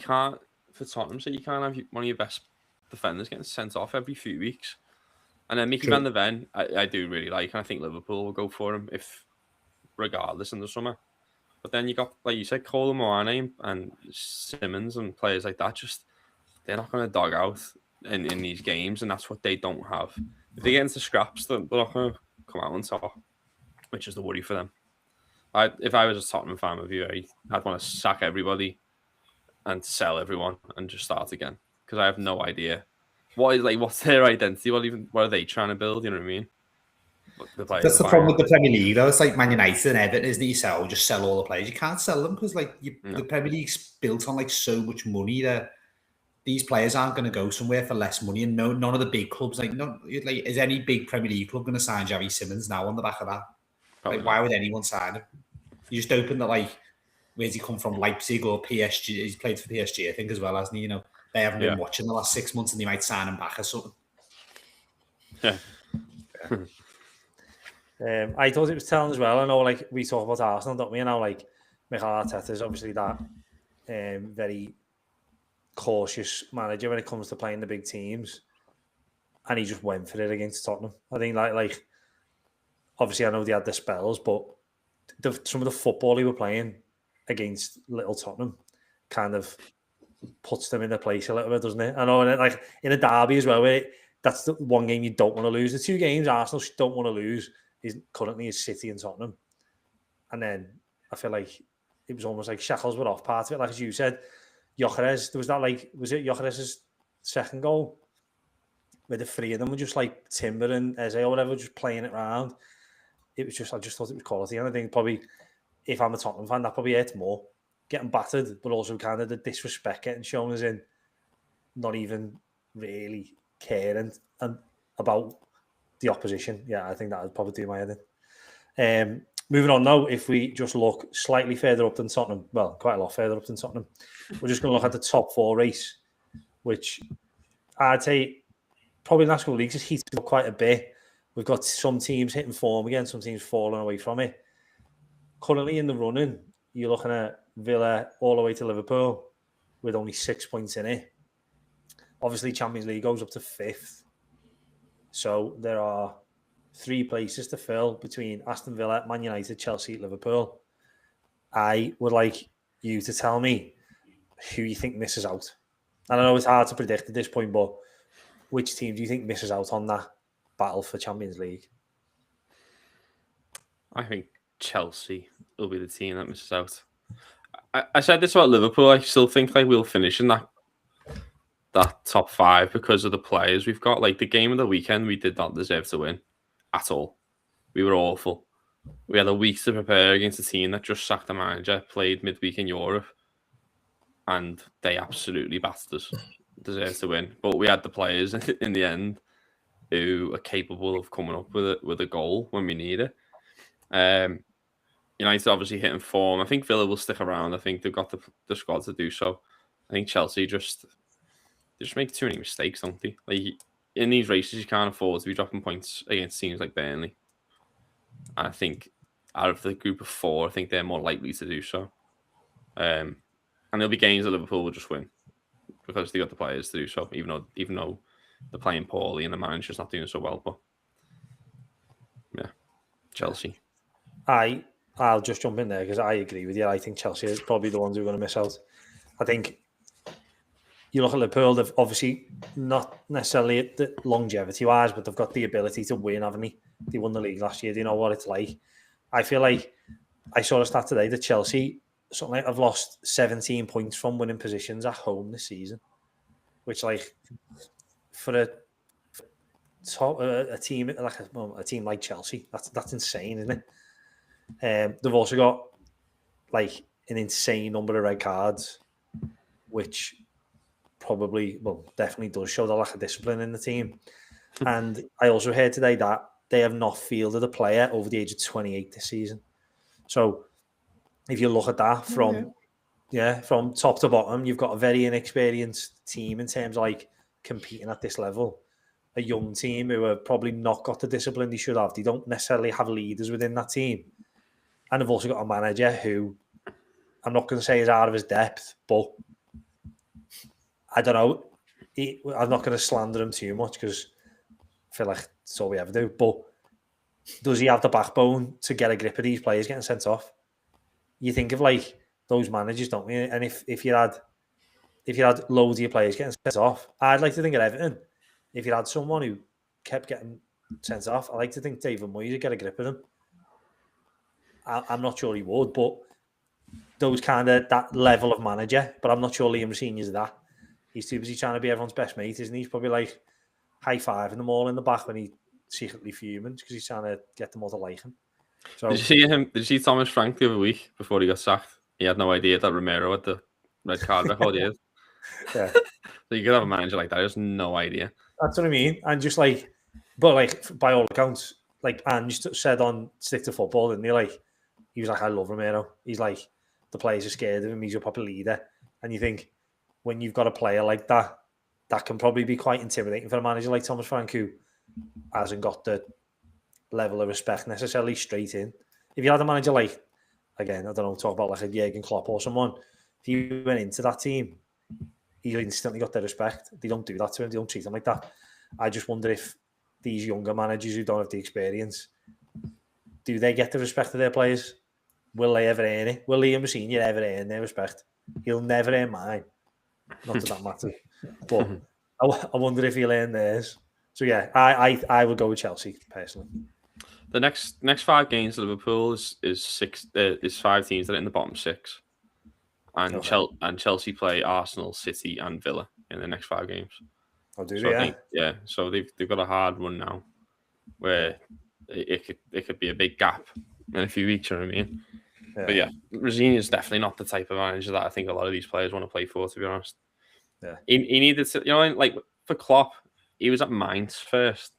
can't, for Tottenham, so you can't have one of your best defenders getting sent off every few weeks. And then Mickey Van der Ven, I do really like, and I think Liverpool will go for him regardless in the summer. But then you got, like you said, Colomwani and Simmons and players like that. Just they're not going to dog out in these games, and that's what they don't have. If they get into scraps, they're not going to come out on top, which is the worry for them. If I was a Tottenham fan with you, I'd want to sack everybody and sell everyone and just start again, because I have no idea what's their identity. What are they trying to build? You know what I mean?
That's the problem with the Premier League, though. It's like Man United and Everton, isn't it? Just sell all the players. You can't sell them because the Premier League's built on like so much money that these players aren't going to go somewhere for less money. And none of the big clubs, is any big Premier League club going to sign Xavi Simmons now on the back of that?
Probably
why would anyone sign him? You just open the where's he come from? Leipzig or PSG? He's played for PSG, I think, as well, hasn't he? They haven't been watching the last 6 months, and they might sign him back or something.
Yeah.
I thought it was telling as well. I know, like, we talk about Arsenal, don't we? And now, like, Mikel Arteta is obviously that very cautious manager when it comes to playing the big teams, and he just went for it against Tottenham. I think, like obviously, I know they had the spells, but some of the football he were playing against little Tottenham kind of puts them in their place a little bit, doesn't it? I know, and like in a derby as well, where that's the one game you don't want to lose. The two games Arsenal don't want to lose is currently City and Tottenham. And then I feel like it was almost like shackles were off part of it. Like as you said, Gyökeres, there was that was it Gyökeres' second goal? Where the three of them were just like Timber and Eze or whatever, just playing it around. It was just, I just thought it was quality. And I think probably, if I'm a Tottenham fan, that probably hurts more. Getting battered, but also kind of the disrespect getting shown as in not even really caring and about the opposition. Yeah, I think that would probably do my head in. Moving on now, if we just look slightly further up than Tottenham, well, quite a lot further up than Tottenham, we're just going to look at the top four race, which I'd say probably the last couple of weeks has heated up quite a bit. We've got some teams hitting form again, some teams falling away from it. Currently in the running, you're looking at Villa all the way to Liverpool with only 6 points in it. Obviously, Champions League goes up to 5th. So there are 3 places to fill between Aston Villa, Man United, Chelsea, Liverpool. I would like you to tell me who you think misses out. And I know it's hard to predict at this point, but which team do you think misses out on that battle for Champions League?
I think Chelsea will be the team that misses out. I said this about Liverpool. I still think like we'll finish in that top 5 because of the players we've got. Like the game of the weekend, we did not deserve to win at all. We were awful. We had a week to prepare against a team that just sacked the manager, played midweek in Europe, and they absolutely battered us. Deserved to win, but we had the players in the end who are capable of coming up with a goal when we need it. United obviously hitting form. I think Villa will stick around. I think they've got the squad to do so. I think Chelsea just make too many mistakes, don't they? Like in these races, you can't afford to be dropping points against teams like Burnley. And I think out of the group of 4, I think they're more likely to do so. And there'll be games that Liverpool will just win because they got the players to do so, even though they're playing poorly and the manager's not doing so well. But yeah, Chelsea.
I'll just jump in there because I agree with you. I think Chelsea is probably the ones who are going to miss out. I think you look at Liverpool, they've obviously not necessarily the longevity-wise, but they've got the ability to win, haven't they? They won the league last year. They know what it's like. I feel like I saw a stat today that Chelsea, something like, have lost 17 points from winning positions at home this season, which, like, for a team like Chelsea, that's insane, isn't it? They've also got like an insane number of red cards, which definitely does show the lack of discipline in the team. And I also heard today that they have not fielded a player over the age of 28 this season. So if you look at that from top to bottom, you've got a very inexperienced team in terms of like competing at this level. A young team who have probably not got the discipline they should have. They don't necessarily have leaders within that team. And they've also got a manager who I'm not going to say is out of his depth, but I don't know. I'm not going to slander him too much because I feel like that's all we ever do. But does he have the backbone to get a grip of these players getting sent off? You think of like those managers, don't you? And if you had loads of your players getting sent off, I'd like to think at Everton, if you had someone who kept getting sent off, I like to think David Moyes would get a grip of them. I'm not sure he would, but those kind of that level of manager. But I'm not sure Liam Senior's that. He's too busy trying to be everyone's best mate, isn't he? He's probably like high-fiving them all in the back when he's secretly fuming because he's trying to get them all to like him. So,
Did you see him? Did you see Thomas Frank the other week before he got sacked? He had no idea that Romero had the red card record. Yeah. So you could have a manager like that. He has no idea.
That's what I mean. And just like, but like by all accounts, like Ange said on Stick to Football, didn't he? Like, he was like, I love Romero. He's like, the players are scared of him. He's a proper leader. And you think, when you've got a player like that, that can probably be quite intimidating for a manager like Thomas Frank, who hasn't got the level of respect necessarily straight in. If you had a manager like, again, I don't know, talk about like a Jurgen Klopp or someone, if you went into that team, he instantly got their respect. They don't do that to him. They don't treat him like that. I just wonder if these younger managers who don't have the experience, do they get the respect of their players? Will they ever earn it? Will Liam Senior ever earn their respect? He'll never earn mine. Not that that matters. But I wonder if he'll earn theirs. So yeah, I would go with Chelsea personally.
The next 5 games, Liverpool is 5 teams that are in the bottom 6, and Chelsea play Arsenal, City, and Villa in the next 5 games.
I'll do
So
that.
I think, so they've got a hard run now, where it could be a big gap in a few weeks. You know what I mean?
Yeah.
But yeah, Rosini is definitely not the type of manager that I think a lot of these players want to play for. To be honest,
Yeah,
he needed to, like for Klopp, he was at Mainz first,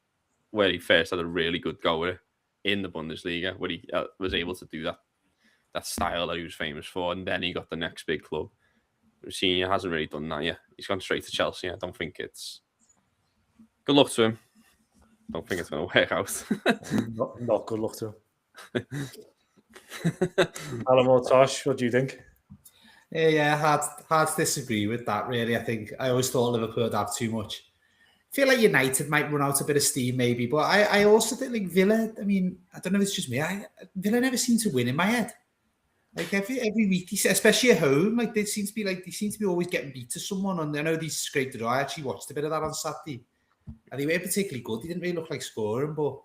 where he first had a really good go with it in the Bundesliga, where he was able to do that style that he was famous for, and then he got the next big club. Rosini hasn't really done that yet. He's gone straight to Chelsea. I don't think it's good luck to him. Don't think it's going to work out.
not good luck to him. Alan or Tosh, what do you think?
Yeah, hard to disagree with that, really. I think I always thought Liverpool would have too much. I feel like United might run out a bit of steam, maybe, but I also think like Villa. I mean, I don't know if it's just me. Villa never seem to win in my head. Like every week, especially at home, like they seem to be always getting beat to someone. And I know these scraped the draw. I actually watched a bit of that on Saturday, and they weren't particularly good. They didn't really look like scoring, but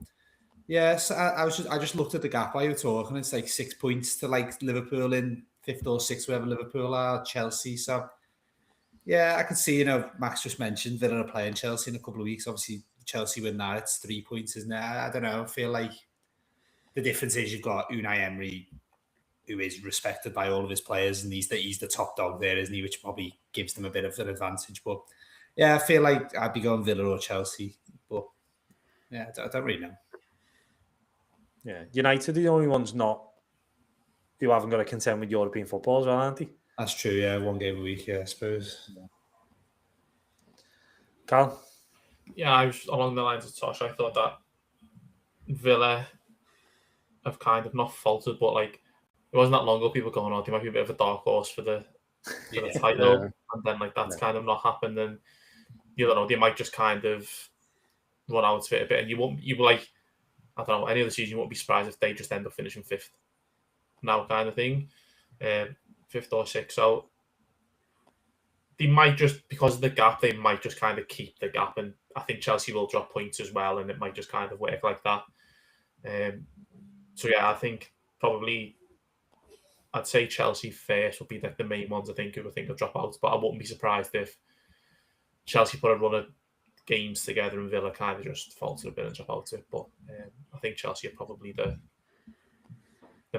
yes, I just looked at the gap while you were talking. It's like 6 points to like Liverpool in 5th or 6th, wherever Liverpool are, Chelsea. So yeah, I could see. Max just mentioned Villa are playing Chelsea in a couple of weeks. Obviously, Chelsea win that. It's 3 points, isn't it? I don't know. I feel like the difference is you've got Unai Emery, who is respected by all of his players, and he's the top dog there, isn't he? Which probably gives them a bit of an advantage. But yeah, I feel like I'd be going Villa or Chelsea. But yeah, I don't really know.
Yeah, United are the only ones who haven't got to contend with European football as well, aren't they?
That's true, yeah. 1 game a week, yeah, I suppose.
Cal?
Yeah, I was along the lines of Tosh. I thought that Villa have kind of not faltered, but like it wasn't that long ago people going, they might be a bit of a dark horse for the title, and then like that's kind of not happened, and you don't know, they might just kind of run out of it a bit, and you like, I don't know, any other season you won't be surprised if they just end up finishing 5th now, kind of thing, 5th or 6th. So they might just, because of the gap, they might just kind of keep the gap, and I think Chelsea will drop points as well, and it might just kind of work like that. So yeah, I think probably I'd say Chelsea first would be the main ones I think will drop out, but I wouldn't be surprised if Chelsea put a run of games together and Villa kind of just falter a bit and drop out it. But I think Chelsea are probably the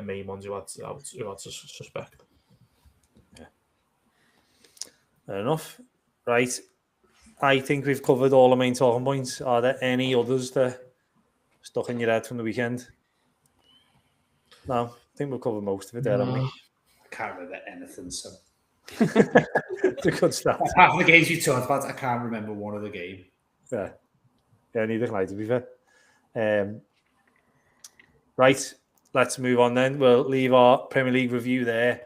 main ones who I'd suspect.
Yeah. Fair enough. Right. I think we've covered all the main talking points. Are there any others that stuck in your head from the weekend? No, I think we've covered most of it there, haven't we?
I can't remember anything, so.
It's a good start.
Half the games you talked about, I can't remember one of the game.
Yeah, neither can I, to be fair. Right, let's move on then. We'll leave our Premier League review there,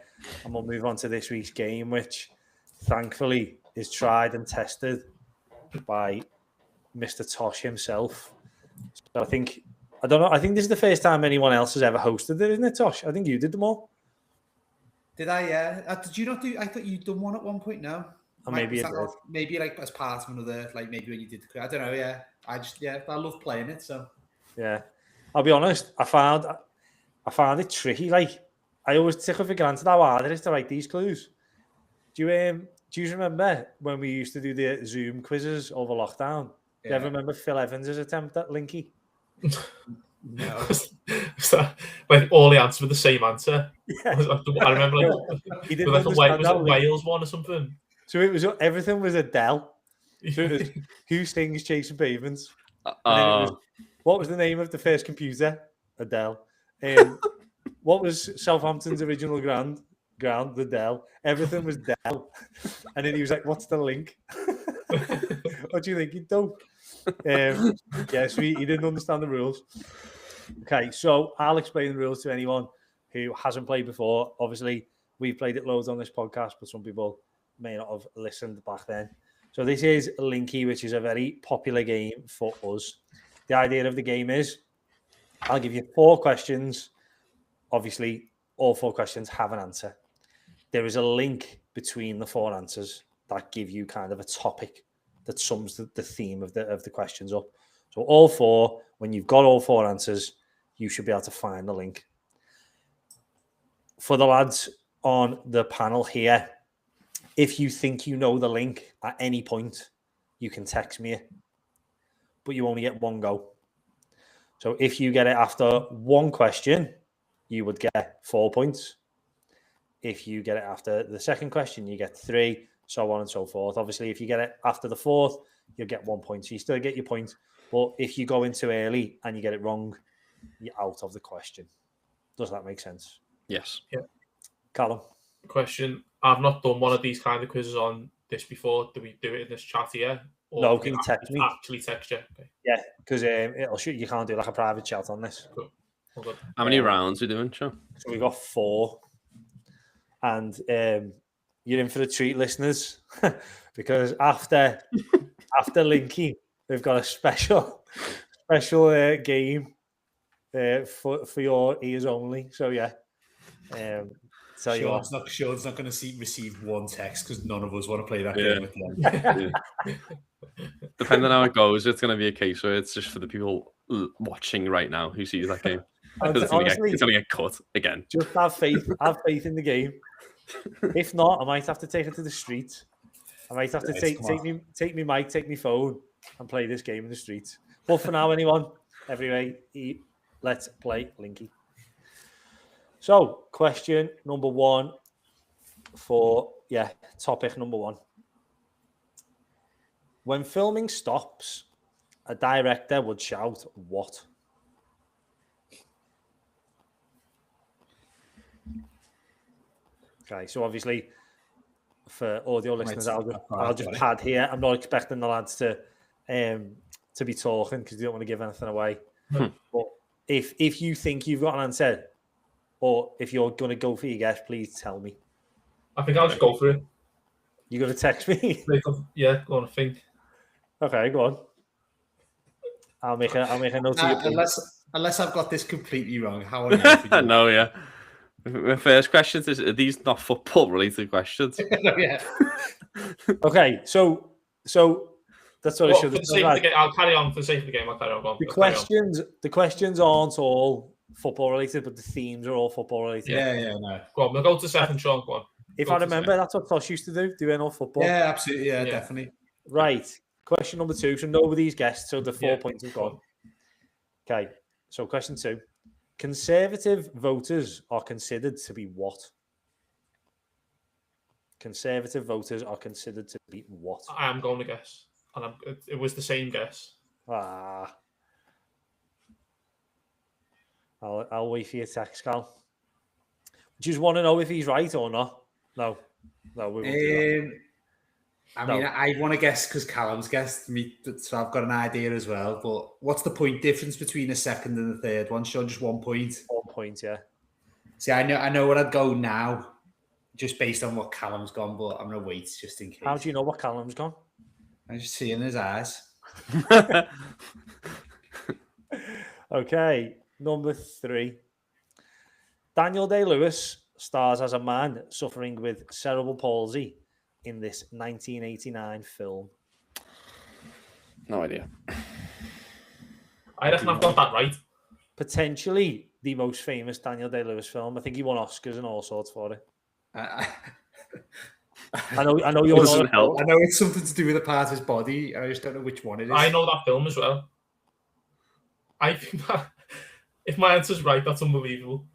and we'll move on to this week's game, which thankfully is tried and tested by Mr. Tosh himself. So I think this is the first time anyone else has ever hosted it, isn't it, Tosh? I think you did them all.
Did I? Yeah. Did you not do? I thought you'd done one at one point. No.
Or maybe
maybe like as part of another, like maybe when you did the. I don't know. Yeah. I love playing it. So.
Yeah, I'll be honest. I found it tricky. Like I always take it for granted how hard it is to write these clues. Do you remember when we used to do the Zoom quizzes over lockdown? Do you ever remember Phil Evans' attempt at Linky?
No.
So, like all the answers were the same answer.
Yeah.
I remember
he didn't
was
understand
it Wales one or something?
So everything was Adele. So it was who sings Chasing Pavements? What was the name of the first computer? Adele. What was Southampton's original ground? The Dell. Everything was Dell. And then he was like, "What's the link?" What do you think he'd do? So he didn't understand the rules. Okay, so I'll explain the rules to anyone who hasn't played before. Obviously, we've played it loads on this podcast, but some people may not have listened back then. So this is Linky, which is a very popular game for us. The idea of the game is I'll give you 4 questions. Obviously, all 4 questions have an answer. There is a link between the 4 answers that give you kind of a topic that sums the theme of the questions up. So all 4, when you've got all 4 answers, you should be able to find the link. For the lads on the panel here, if you think you know the link at any point, you can text me it, but you only get 1 go. So if you get it after 1 question, you would get 4 points. If you get it after the 2nd question, you get 3, so on and so forth. Obviously, if you get it after the 4th, you'll get 1 point. So you still get your point. But if you go in too early and you get it wrong, you're out of the question. Does that make sense?
Yes.
Yeah.
Callum?
Question. I've not done one of these kind of quizzes on this before. Do we do it in this chat here? Or
No, can you text me?
Actually text you. Okay.
Yeah, because it'll shoot. You can't do like a private chat on this.
Cool. All good.
How many rounds are we doing, Sean?
So we got 4. And you're in for a treat, listeners, because after Linky, we've got a special game for your ears only. So yeah, tell you what,
Sean's not going to receive 1 text because none of us want to play that game with them.
Depending on how it goes, it's going to be a case where it's just for the people watching right now who sees that game. It's going to get cut again.
Just have faith in the game. If not, I might have to take it to the street. I might have to take me mic, take me phone, and play this game in the street. But for now, everybody, let's play Linky. So, question number 1 for topic number 1. When filming stops, a director would shout what? Okay, so obviously for audio listeners, I'll just pad here. I'm not expecting the lads to be talking because they don't want to give anything away. But if you think you've got an answer, or if you're going to go for your guess, please tell me.
I think I'll just go for it.
You're going to text me?
Yeah, go on, I think.
Okay, go on. I'll make a note of your
unless I've got this completely wrong. How on earth?
No, yeah. My first question is: are these not football-related questions?
Yeah.
Okay, so that's what I should have said.
I'll carry on for the sake of the game. I'll carry on.
The questions aren't all football-related, but the themes are all football-related.
Yeah, no.
Go on, we'll go to 7, Sean. Go on.
If I remember, that's what Tosh used to do all football.
Yeah, absolutely. Yeah, definitely.
Right. Question number 2. So nobody's guessed, so the 4 points have gone. Okay. So question 2. Conservative voters are considered to be what? Conservative voters are considered to be what?
I am going to guess. And it was the same guess.
I'll wait for your text, Cal. Do you just want to know if he's right or not? No, we won't do that.
I want to guess because Callum's guessed me, so I've got an idea as well. But what's the point difference between a second and the third one? Sean, just 1 point.
1 point, yeah.
See, I know where I'd go now, just based on what Callum's gone, but I'm gonna wait just in case.
How do you know what Callum's gone?
I just see in his eyes.
Okay, number 3. Daniel Day-Lewis stars as a man suffering with cerebral palsy in this 1989 film.
No idea.
I reckon I've got that right.
Potentially the most famous Daniel Day-Lewis film. I think he won Oscars and all sorts for it. I know you're
doesn't help. I know it's something to do with a part of his body. I just don't know which one it is.
I know that film as well. I think that if my answer's right, that's unbelievable.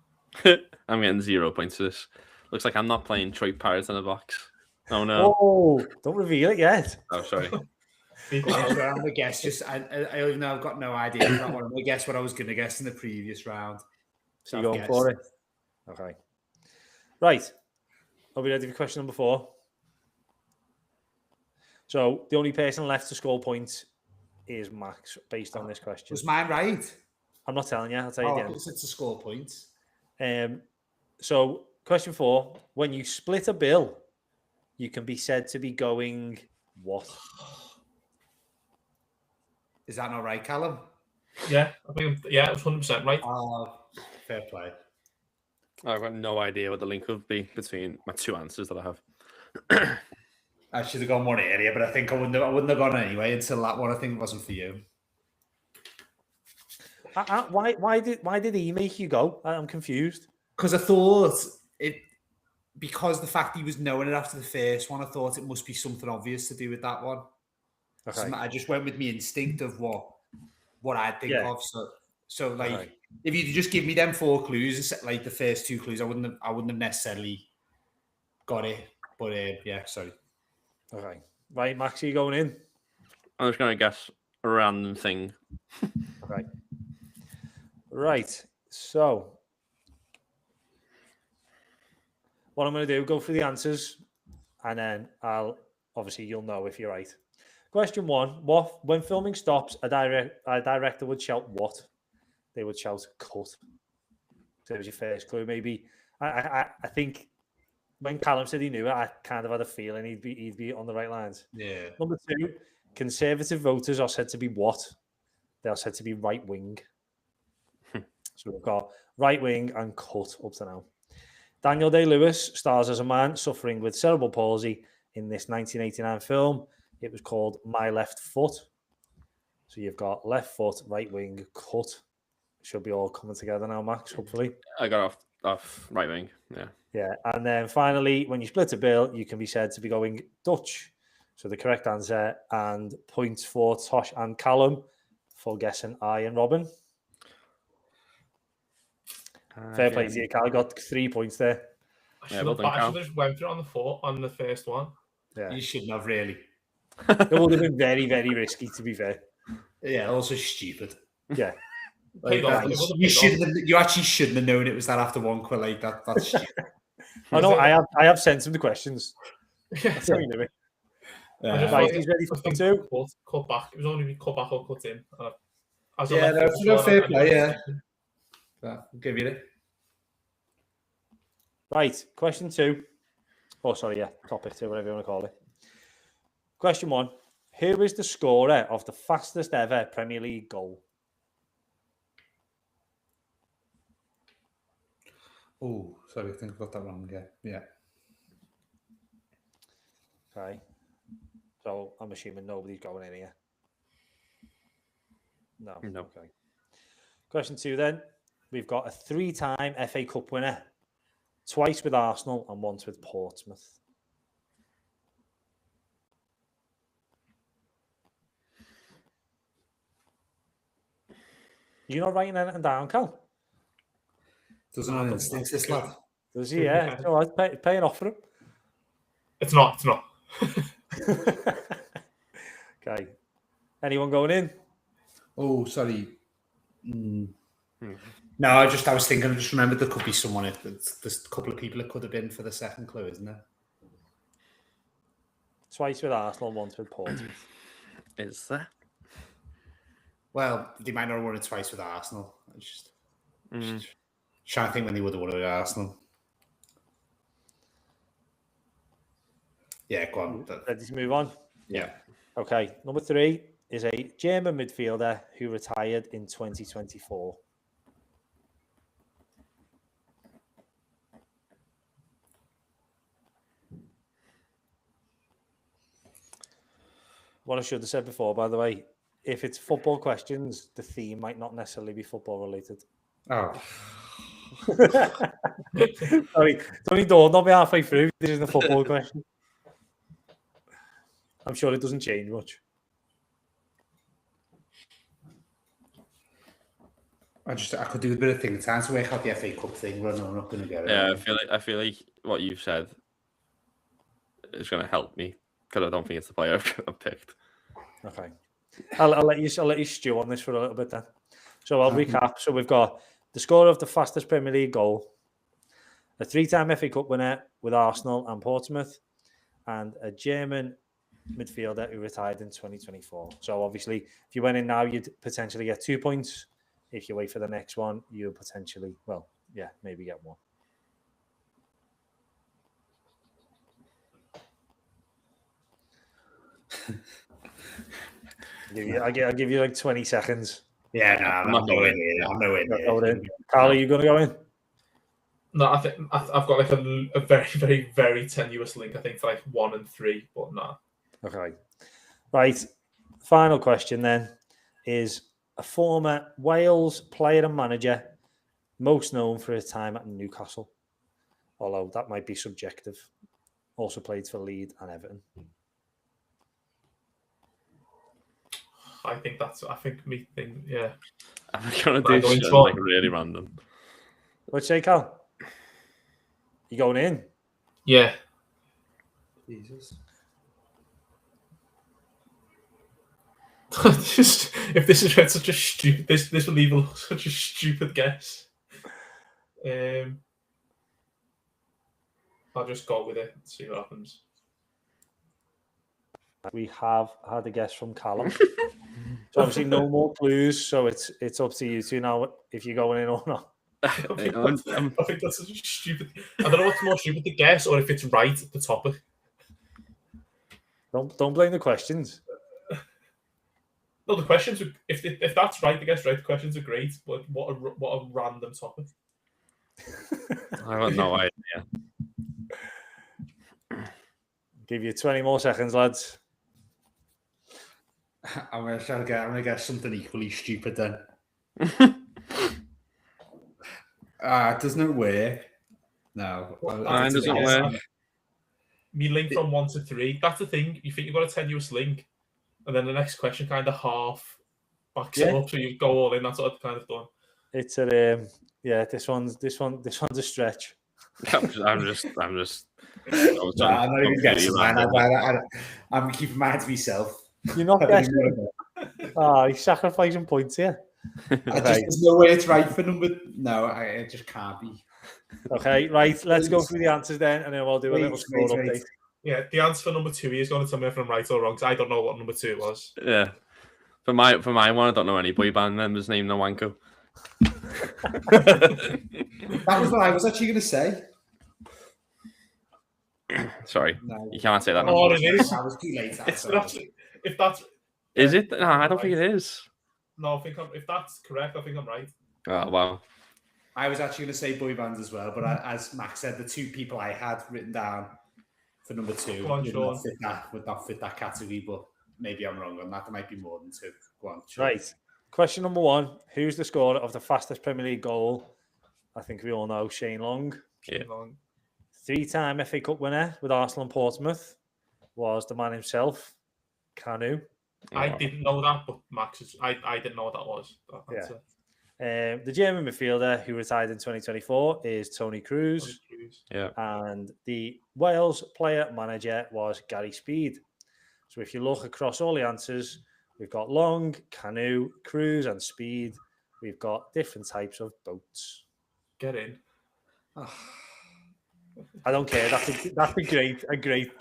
I'm getting 0 points for this. Looks like I'm not playing Troy Parrott in a box. Oh no!
Oh, don't reveal it yet.
Oh, sorry.
I'm gonna guess. I even though I've got no idea. I'm gonna guess what I was gonna guess in the previous round.
So you're going for it. Okay. Right. Are we ready for question number 4? So the only person left to score points is Max, based on this question.
Was mine right?
I'm not telling you. I'll tell you again.
It's to score points.
So question 4: when you split a bill, you can be said to be going what?
Is that not right, Callum?
Yeah, I think it was 100% right.
Fair play.
I've got no idea what the link would be between my 2 answers that I have.
I should have gone one earlier, but I think I wouldn't have gone anyway until that one. I think it wasn't for you.
Why did he make you go? I'm confused.
Because I thought because the fact he was knowing it after the first one, I thought it must be something obvious to do with that one. Okay. So I just went with my instinct of what I'd think of. So like, if you just give me them 4 clues, like the first 2 clues, I wouldn't have necessarily got it. But yeah, sorry.
Okay, right, Max, are you going in?
I'm just going to guess a random thing.
Okay. Right. So, what I'm going to do, go through the answers, and then you'll know if you're right. Question 1: when filming stops, a director would shout what? They would shout cut. So it was your first clue. Maybe I think when Callum said he knew it, I kind of had a feeling he'd be on the right lines.
Yeah.
Number 2: conservative voters are said to be what? They are said to be right wing. So we've got right wing and cut up to now. Daniel Day-Lewis stars as a man suffering with cerebral palsy in this 1989 film. It was called My Left Foot. So you've got left foot, right wing, cut. Should be all coming together now, Max, hopefully.
I got off right wing, yeah.
Yeah, and then finally, when you split a bill, you can be said to be going Dutch. So the correct answer, and points for Tosh and Callum for guessing I and Robin. Fair play to you, Cal. Got 3 points there.
I should have just went through on the first one.
Yeah. You shouldn't have, really.
It would have been very, very risky, to be fair.
Yeah, also stupid.
Yeah.
Like you actually shouldn't have known it was that after one quill. Like that's stupid.
I know. I have sent him the questions. That's how you knew it. Right, he's ready for two.
Cut back. It was only cut back or cut in.
No fair play. Yeah. I'll give you it.
Right, question 2. Oh, sorry, yeah, topic 2, whatever you want to call it. Question 1. Who is the scorer of the fastest ever Premier League goal?
Oh, sorry, I think I got that wrong. Yeah.
Okay. So I'm assuming nobody's going in here. No. Okay. Question 2 then. We've got a 3-time FA Cup winner. Twice with Arsenal and once with Portsmouth. You're not writing anything down, Cal?
Doesn't have instincts, this lad.
Does he? Yeah. It's all right. Paying off for him.
It's not.
Okay. Anyone going in?
Oh, sorry. No, I was thinking. I just remembered there could be someone. There's a couple of people it could have been for the second clue, isn't there?
Twice with Arsenal, once with Portsmouth.
Is that?
Well, they might not have won it twice with Arsenal. Just trying to think when they would have won it with Arsenal. Yeah, go on.
Ready to move on?
Yeah.
Okay. Number 3 is a German midfielder who retired in 2024. What I should have said before, by the way, if it's football questions, the theme might not necessarily be football related.
Oh.
Sorry, it's only dawned on me halfway through. This isn't a football question. I'm sure it doesn't change much.
I could do a bit of thing time to work out the FA Cup thing, but I'm not going to get it.
Yeah, I feel like what you've said is going to help me because I don't think it's the player I've picked.
Okay, I'll let you stew on this for a little bit then. So I'll recap. So we've got the scorer of the fastest Premier League goal, a 3-time FA Cup winner with Arsenal and Portsmouth, and a German midfielder who retired in 2024. So obviously, if you went in now, you'd potentially get 2 points. If you wait for the next one, you'll potentially, maybe get 1. I'll give you like 20 seconds.
Yeah, no, I'm not going in. I'm nowhere near.
Carl, are you going to go in?
No, I think I've got like a very, very, very tenuous link. I think for like 1 and 3, but no.
Okay. Right. Final question then is a former Wales player and manager most known for his time at Newcastle, although that might be subjective. Also played for Leeds and Everton.
I think me thing. Yeah.
I'm gonna
Right,
do
going
shit
short.
like really random.
What'd you say, Cal? You going in?
Yeah.
Jesus.
If this is such a stupid, this will leave such a stupid guess. I'll just go with it and see what happens.
We have had a guess from Callum. So obviously no more clues. So it's up to you two now if you're going in or not.
I think that's such a stupid. I don't know what's more stupid to guess or if it's right at the topic.
Don't blame the questions.
No, the questions. If that's right, I guess right. The questions are great, but what a random topic.
I have no idea.
Give you 20 more seconds, lads.
I'm gonna get something equally stupid then. It doesn't work. No.
Mine doesn't work.
Me link from 1 to 3. That's the thing. You think you've got a tenuous link, and then the next question kind of half backs it up, so you go all in. That's what I've kind of done.
It's a this one's a stretch.
I'm just.
I'm not even guessing mine. I'm keeping mine to myself.
You're not guessing. He's sacrificing points here.
There's no way it's right for number. No, it just can't be.
Okay, right. Let's go through the answers then, and then we'll do a little score update.
Yeah, the answer for number 2 is going to tell me if I'm right or wrong. Because I don't know what number 2 was.
Yeah, for my one, I don't know any boy band members named Nwanko.
That was what I was actually going to say.
Sorry,
no.
You can't say that.
Oh, it is.
I was too late.
If that's
is it? No, I don't think it is.
No, I think if that's correct, I think I'm right.
Oh wow.
I was actually going to say boy bands as well, but as Max said, the 2 people I had written down for number 2 would not fit that category, but maybe I'm wrong on that. There might be more than 2. Go on, Sean.
Right. Question number 1. Who's the scorer of the fastest Premier League goal? I think we all know Shane Long.
Shane Long.
3-time FA Cup winner with Arsenal and Portsmouth was the man himself, Canu.
I didn't know that, but Max I didn't know what that was.
The German midfielder who retired in 2024 is Tony Cruz.
Yeah.
And the Wales player manager was Gary Speed. So if you look across all the answers, we've got Long, Canu, Cruz, and Speed. We've got different types of boats.
Get in.
I don't care. That's a great.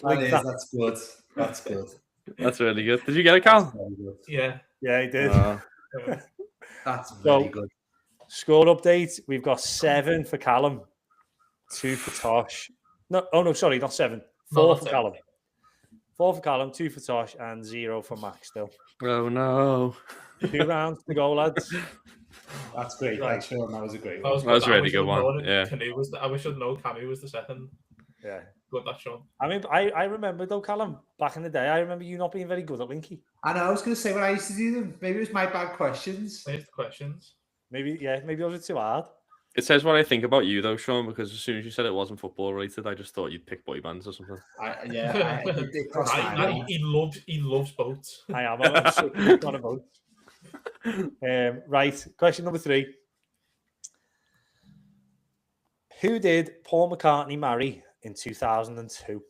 That's good. That's good.
That's really good. Did you get it, Cal?
Yeah,
he did.
That's very good.
Score update. We've got 7 for Callum, 2 for Tosh. No, sorry, not 7. 4 for Callum. 4 for Callum, 2 for Tosh, and 0 for Max still.
Oh no.
2 rounds to go, lads.
That's great. Thanks, Sean. That was a great
one. That was a really good one. Yeah.
I wish I'd known Camus was the second.
Yeah.
Good, that Sean.
I mean, I remember though, Callum, back in the day, I remember you not being very good at Linky.
I know, I was going to say when I used to do them, maybe it was my bad questions.
There's the questions.
Maybe those are too hard.
It says what I think about you though, Sean, because as soon as you said it wasn't football related, I just thought you'd pick boy bands or something.
He loves boats.
I am. I'm on a boat. Right, question number 3. Who did Paul McCartney marry in 2002?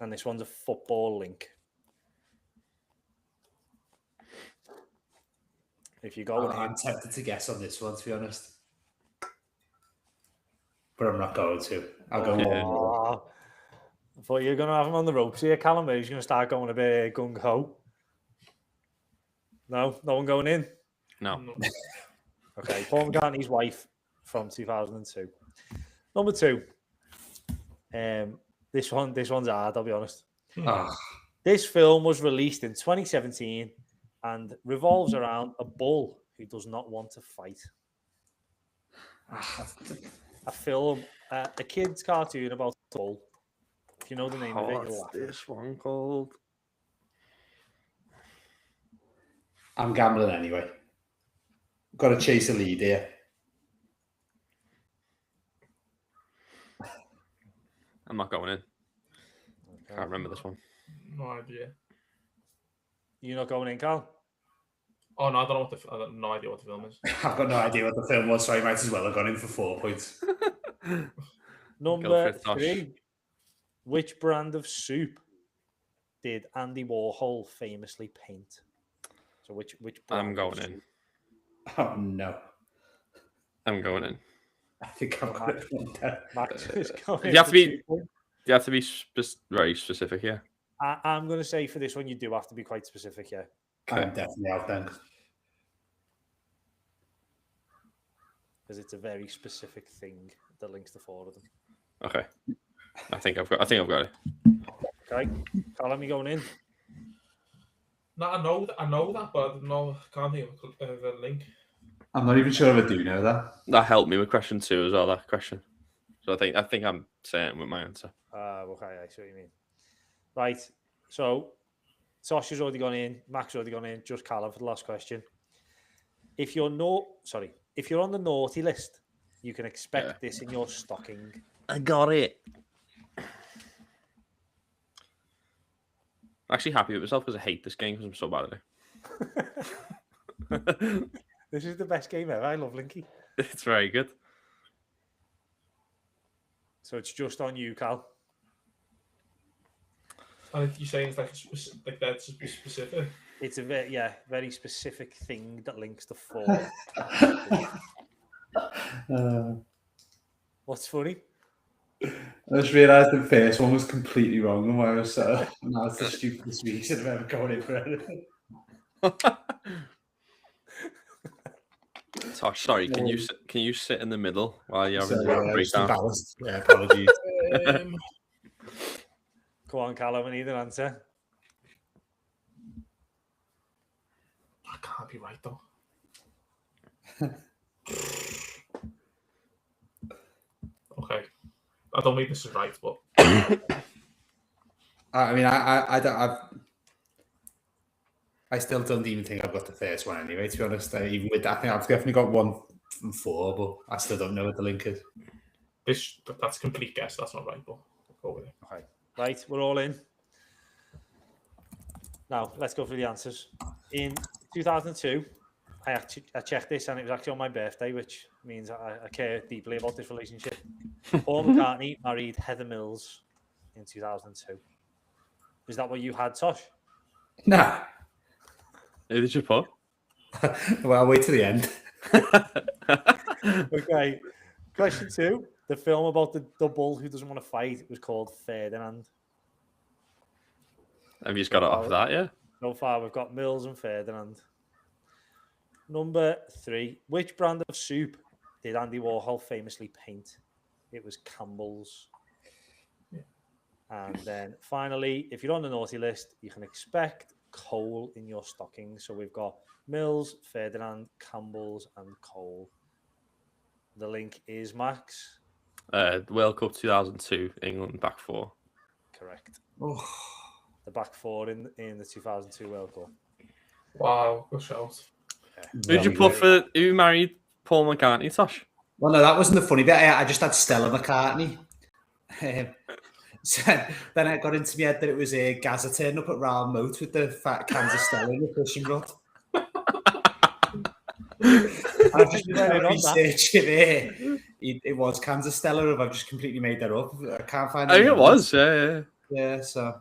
And this one's a football link. If you go,
I'm tempted to guess on this one, to be honest, but I'm not going to. I'll go.
I thought you were going to have him on the ropes here, Callum. He's going to start going a bit gung ho. No one going in.
No.
Okay, Paul McCartney's wife from 2002. Number 2. This one's hard, I'll be honest. This film was released in 2017 and revolves around a bull who does not want to fight. A film, a kid's cartoon about a bull. If you know the name of it, you'll
What's
laugh.
this one called?
I'm gambling anyway. Got to chase a lead here.
I'm not going in. Can't remember this one.
No idea.
You're not going in, Carl?
Oh no, I don't know I have no idea what the film is.
I've got no idea what the film was, so I might as well have gone in for 4 points.
Number
for it, Tosh.
3. Which brand of soup did Andy Warhol famously paint? So which brand?
I'm going in.
Oh, no.
I'm going in.
I think I've got it written down.
Max is going
You have to be-
2 points.
You have to be very specific here.
I'm going to say for this one, you do have to be quite specific, yeah.
I'm definitely out then.
Because it's a very specific thing that links the 4 of them.
Okay. I think I've got it.
Okay. Callum, you going in?
No, I know that, but I don't know. Can't think of a link.
I'm not even sure if I do know that.
That helped me with question 2 as well. That question. So I think I'm saying with my answer.
Okay, I see what you mean. Right. So Tosh has already gone in. Max has already gone in. Just Callum for the last question. If you're on the naughty list, you can expect this in your stocking.
I got it. I'm actually happy with myself because I hate this game because I'm so bad at it.
This is the best game ever. I love Linky.
It's very good.
So it's just on you, Cal.
And you're saying it's like that's specific.
It's a very specific thing that links the 4. What's funny?
I just realised the first one was completely wrong, and I was now it's the stupidest reason I've ever gone in for anything.
Tosh, sorry, can you sit in the middle while you're having a breakdown?
Yeah, apologies.
Go on, Callum, I need an answer.
I can't be right though. Okay, I don't think this is right, but
I mean, I still don't even think I've got the first one anyway. To be honest, even with that, I think I've definitely got 1 from 4, but I still don't know what the link is.
that's a complete guess. That's not right, but we'll go with it.
Okay. Right, we're all in. Now, let's go through the answers. In 2002, I checked this, and it was actually on my birthday, which means I care deeply about this relationship. Paul McCartney married Heather Mills in 2002. Is that what you had, Tosh?
Nah.
Who did you put?
Well, I'll wait till the end.
Okay. Question 2. The film about the bull who doesn't want to fight was called Ferdinand.
Have you just got it off that, yeah?
So far, we've got Mills and Ferdinand. Number 3. Which brand of soup did Andy Warhol famously paint? It was Campbell's.
Yeah.
And then finally, if you're on the naughty list, you can expect coal in your stocking. So we've got Mills, Ferdinand, Campbell's, and coal. The link is Max.
World Cup 2002, England back 4.
Correct.
Oh.
The back 4 in the 2002 World Cup.
Wow, good shout.
Who did you put for who married Paul McCartney, Tosh?
Well, no, that wasn't the funny bit. I just had Stella McCartney. So then it got into my head that it was a Gaza turning up at Royal Moat with the fat cans of Stella in the fishing rod. I've just been researching it. It was cans of Stella, or I've just completely made that up. I can't find it.
I think it was, yeah.
Yeah, so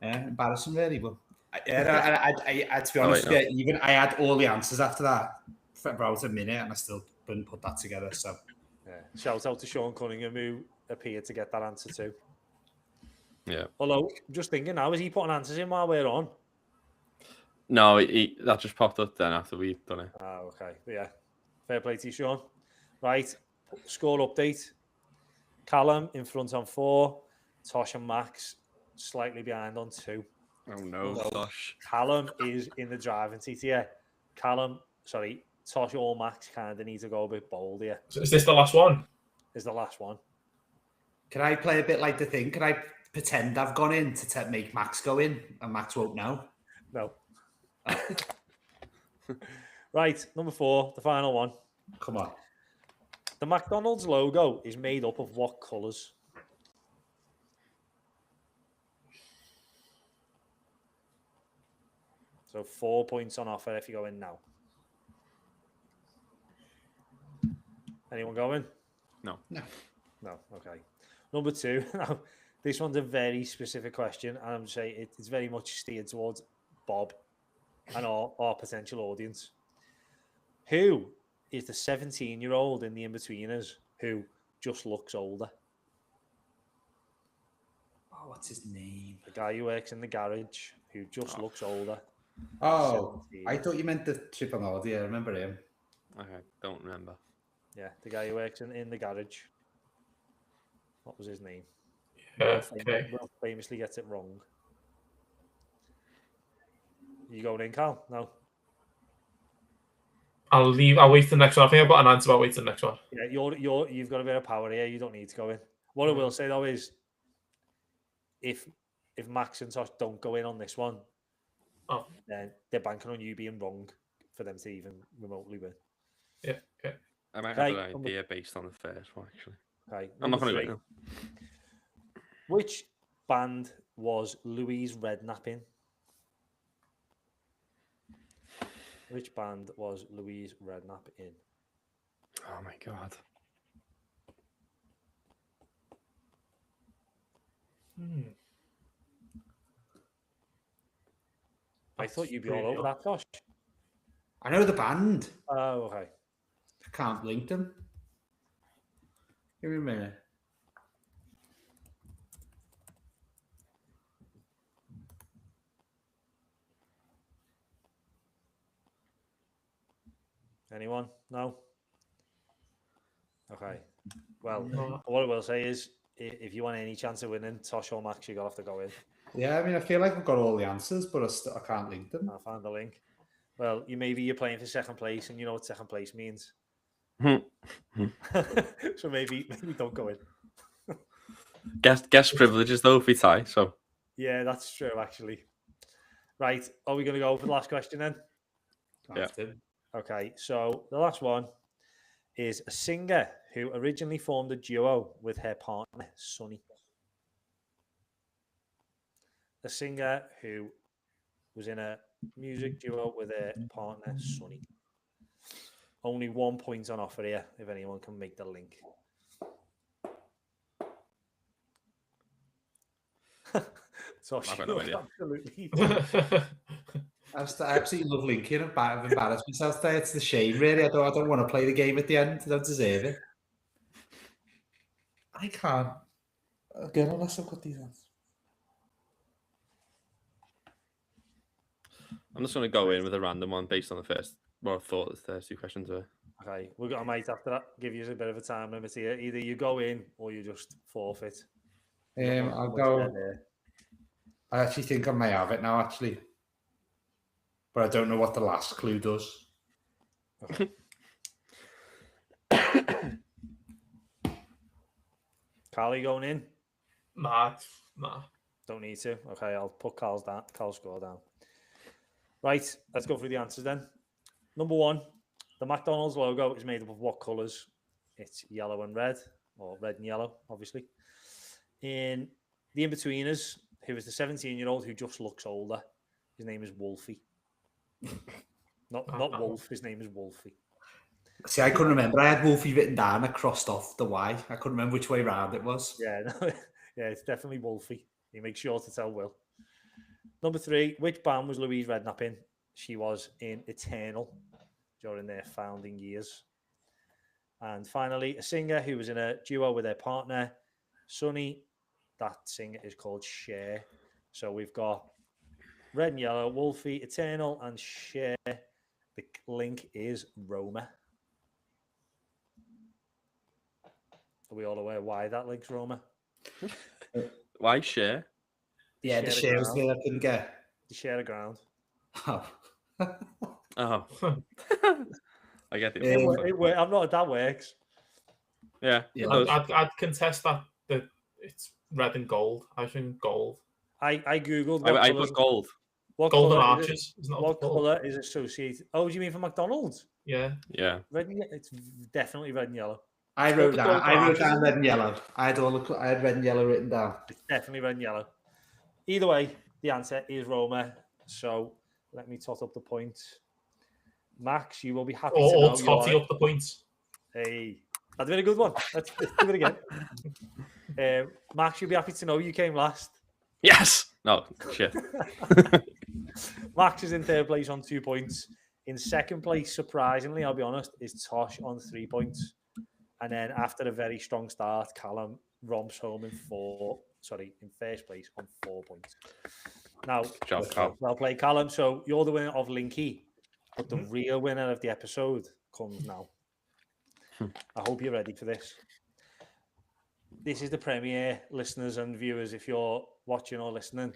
embarrassing really, but I to be honest with you, even I had all the answers after that for about a minute, and I still couldn't put that together. So
shout out to Sean Cunningham, who appeared to get that answer too.
Yeah.
Although, I'm just thinking now, is he putting answers in while we're on?
No, that just popped up then after we've done it.
Okay. But yeah, fair play to you, Sean. Right, score update. Callum in front on 4. Tosh and Max slightly behind on 2.
Oh no, Tosh.
Callum is in the driving seat here. Tosh or Max kind of need to go a bit bold here.
So is this the last one?
Is the last one.
Can I play a bit like the thing? Can I pretend I've gone in to make Max go in and Max won't know?
No. Right, number 4, the final one.
Come on.
The McDonald's logo is made up of what colours? So 4 points on offer if you go in now. Anyone going?
No.
No.
No, okay. Number 2. Now, this one's a very specific question, and I'm saying it's very much steered towards Bob and our potential audience. Who is the 17-year-old in the In-Betweeners who just looks older?
Oh, what's his name?
The guy who works in the garage who just looks older.
Oh,
17.
I thought you meant the Triple Melody. I remember him.
I don't remember.
Yeah, the guy who works in the garage. What was his name?
Okay.
Will famously gets it wrong. You going in, Carl? No.
I'll wait for the next one. I think I've got an answer, but I'll wait for the next one.
Yeah, you've got a bit of power here. You don't need to go in. What I will say though is, if Max and Tosh don't go in on this one, then they're banking on you being wrong for them to even remotely win.
Yeah. Okay.
I might have an idea based on the first one, actually.
Okay,
I'm not going to
number
go
3. Which band was Louise Redknapp in? Which band was Louise Redknapp in?
Oh my god.
I thought you'd be all over that, Tosh.
I know the band.
Oh, okay.
I can't link them. Give me a minute.
Anyone? No? Okay. Well, what I will say is, if you want any chance of winning, Tosh or Max, you're going to have to go in.
Yeah, I mean, I feel like I've got all the answers, but I can't link them.
I'll find the link. Well, you're playing for second place, and you know what second place means. So maybe don't go in.
Guest privileges though if we tie. So
yeah, that's true actually. Right, are we going to go for the last question then?
Yeah.
Okay, so the last one is a singer who originally formed a duo with her partner Sonny. A singer who was in a music duo with her partner Sonny. Only 1 point on offer here if anyone can make the link. So
I've got no idea.
Absolutely.
I absolutely love linking. I've embarrassed myself there. It's the shame, really. I don't want to play the game at the end. I don't deserve it. I can't. Again, unless I've got these answers.
I'm just going to go in with a random one based on the first. What I thought the first 2 questions were.
Okay, I might after that give you a bit of a time limit here. Either you go in or you just forfeit.
I'll go. I actually think I may have it now, actually. But I don't know what the last clue does.
Okay. Carly going in?
Nah.
Don't need to. Okay, I'll put Carl's score down. Right, let's go through the answers then. Number 1, the McDonald's logo is made up of what colours? It's yellow and red, or red and yellow, obviously. In the In-Betweeners, who is the 17-year-old who just looks older, his name is Wolfie. Not Wolf, his name is Wolfie.
See, I couldn't remember. I had Wolfie written down. I crossed off the Y. I couldn't remember which way round it was.
Yeah, it's definitely Wolfie. He makes sure to tell Will. Number 3, which band was Louise Redknapp in? She was in Eternal during their founding years. And finally, a singer who was in a duo with her partner, Sonny. That singer is called Cher. So we've got Red and Yellow, Wolfie, Eternal, and Cher. The link is Roma. Are we all aware why that link's Roma?
Why Cher?
Yeah, the Cher was the I couldn't get.
To share the ground.
Oh.
Oh. I get it.
I'm not. That works.
Yeah,
Yeah.
it does.
I'd contest that it's red and gold. I think gold.
I googled
I put gold.
what
Golden
colour
arches. Isn't that
what
colour?
colour is associated? Oh, do you mean for McDonald's?
Yeah.
Yeah.
Red and it's definitely red and yellow.
I wrote
the golden arches
down
in
red and yellow. I had red and yellow written down.
It's definitely red and yellow. Either way, the answer is Roma. So let me tot up the points. Max, you will be happy to know.
Or totty up the points.
Hey, that's been a good one. Let's do it again. Max, you'll be happy to know you came last.
Yes. No shit.
Max is in third place on 2 points. In second place, surprisingly, I'll be honest, is Tosh on 3 points. And then after a very strong start, Callum romps home in first place on 4 points. Now,
Good job, Cal.
well played, Callum. So you're the winner of Linky, but the real winner of the episode comes now. I hope you're ready for this. This is the premiere, listeners and viewers, if you're watching or listening,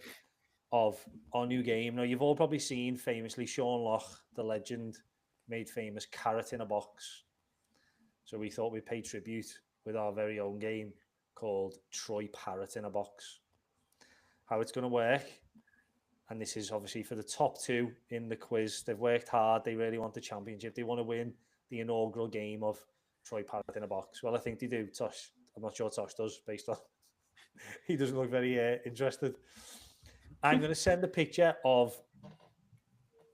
of our new game. Now, you've all probably seen famously Sean Loch, the legend, made famous Carrot in a Box. So we thought we'd pay tribute with our very own game called Troy Parrot in a Box. How it's going to work, and this is obviously for the top two in the quiz. They've worked hard. They really want the championship. They want to win the inaugural game of Troy Parrot in a Box. Well, I think they do, Tosh. I'm not sure Tosh does, based on... he doesn't look very interested. I'm going to send a picture of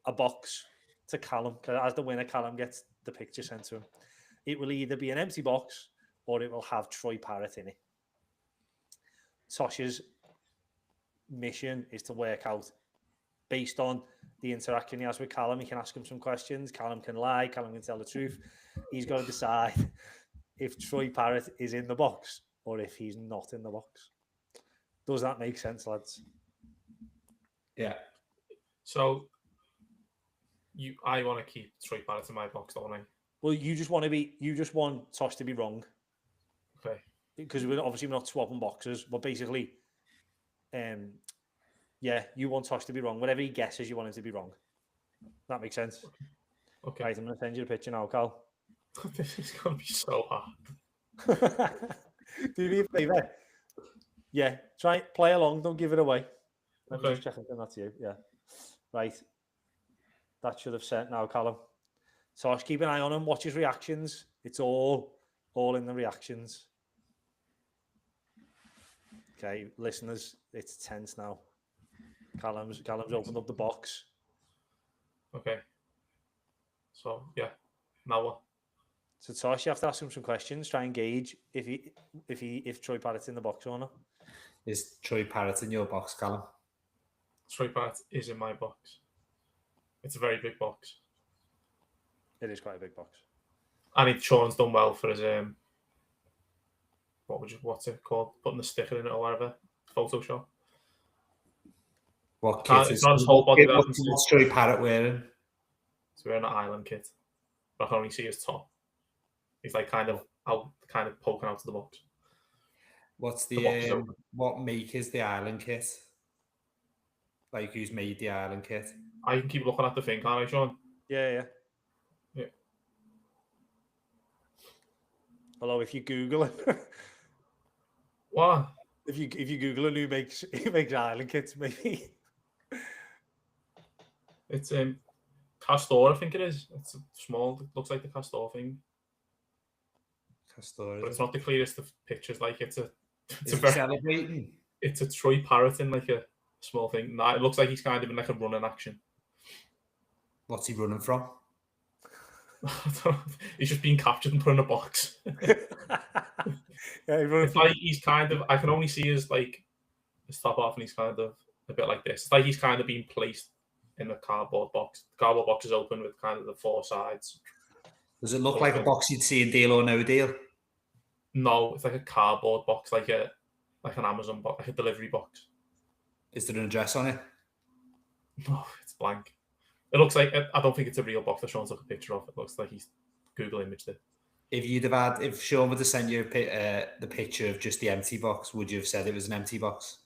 a box to Callum. As the winner, Callum gets the picture sent to him. It will either be an empty box or it will have Troy Parrot in it. Tosh's mission is to work out, based on the interaction he has with Callum, he can ask him some questions. Callum can lie. Callum can tell the truth. He's got to decide if Troy Parrot is in the box or if he's not in the box. Does that make sense, lads?
Yeah.
So I want to keep Troy Parrot in my box, don't I?
Well, you just want Tosh to be wrong.
Okay.
Because we're not swapping boxes, but basically, you want Tosh to be wrong. Whatever he guesses, you want him to be wrong. That makes sense.
Okay.
Right, I'm going to send you a picture now, Cal.
This is going to be so hard.
Do me a favour. Yeah, play along. Don't give it away. Let me
Okay.
just check and send that to you. Yeah. Right. That should have sent now, Callum. Tosh, keep an eye on him. Watch his reactions. It's all in the reactions. Okay, listeners, it's tense now. Callum's opened up the box.
Okay. So yeah, now what?
So Tosh, you have to ask him some questions. Try and gauge if Troy Parrot's in the box or not.
Is Troy Parrot in your box, Callum?
Troy Parrot is in my box. It's a very big box.
It is quite a big box.
And Sean's done well for his what's it called? Putting the sticker in it or whatever. Photoshop.
What kit
It's not his whole body.
What's Troy Parrot wearing?
He's wearing an island kit. But I can only see his top. He's like kind of poking out of the box.
What's
The box is
the
open.
what make is the island kit? Like who's made the island kit?
I can keep looking at the thing, can't I, Sean?
Yeah.
Yeah.
Although if you Google it,
What?
if you Google it, who makes island kits, maybe.
It's Castor, I think it is. It's small. It looks like the Castor thing,
Castor.
but it's not the clearest of pictures. Like it's a
Celebrating.
It's a Troy Parrot in like a small thing. No, it looks like he's kind of in like a running action.
What's he running from?
I don't know. He's just being captured and put in a box.
Yeah,
It's like he's kind of. I can only see his top half, and he's kind of a bit like this. It's like he's kind of being placed in a cardboard box. The cardboard box is open with kind of the four sides.
Does it look like a box you'd see in Deal or No Deal?
No, it's like a cardboard box, like an Amazon box, like a delivery box.
Is there an address on it?
No, it's blank. It looks like I don't think it's a real box that Sean took a picture of. It looks like he's Google imaged it.
If Sean would have sent you the picture of just the empty box, would you have said it was an empty box?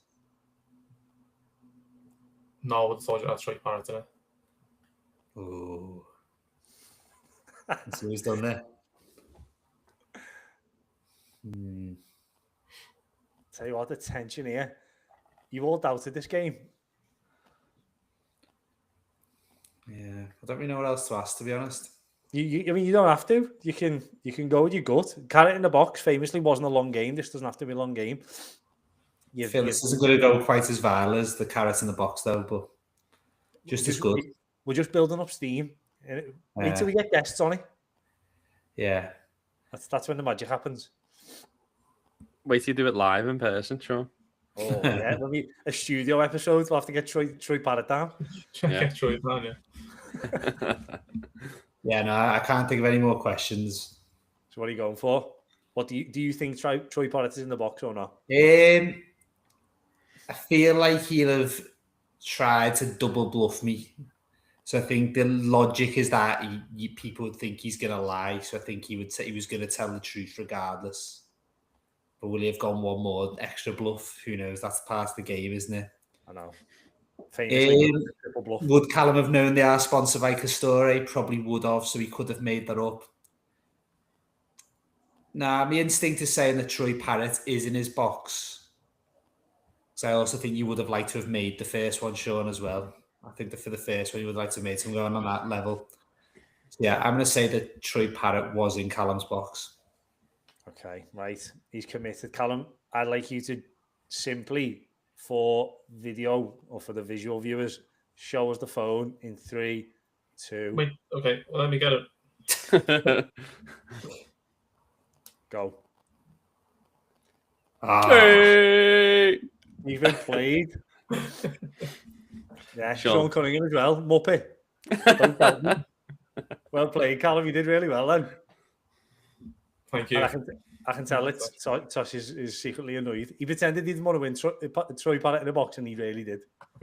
No, I would have told you that's Troy Parrot in it.
Oh. Let's see who's done there.
Tell you what, the tension here. You all doubted this game.
Yeah, I don't really know what else to ask, to be honest.
I mean, you don't have to. You can go with your gut. Carrot in the box famously wasn't a long game. This doesn't have to be a long game.
I feel this isn't going to go quite as viral as the carrot in the box, though, but just as good.
We're just building up steam. Wait till we get guests on it.
Yeah.
That's when the magic happens.
Wait till you do it live in person, sure.
Oh, yeah. There'll be a studio episode. We'll have to get Troy Parrott down.
Get Troy down, yeah.
Yeah, no, I can't think of any more questions.
So what are you going for? What do you think Troy Parrott is in the box or not?
I feel like he'll have tried to double bluff me. So I think the logic is that people would think he's going to lie. So I think he would say he was going to tell the truth regardless. But will he have gone one more extra bluff? Who knows? That's part of the game, isn't it?
I know. Famously, triple bluff.
Would Callum have known they are sponsored by Castore? Probably would have, so he could have made that up. Nah, my instinct is saying that Troy Parrott is in his box. So I also think you would have liked to have made the first one, Sean, as well. I think that for the first one, you would like to have made some going on that level. So yeah, I'm going to say that Troy Parrott was in Callum's box.
Okay, right. He's committed. Callum, I'd like you to simply, for video or for the visual viewers, show us the phone in 3, 2...
Wait, okay, well, let me get it.
Go.
Hey!
You've been played. Yeah,
Sean
Sean Cunningham as well. Muppet. Well played, Callum. You did really well then.
Thank you.
I can tell it. Tosh is secretly annoyed. He pretended he didn't want to win Troy Parrott in the box, and he really did.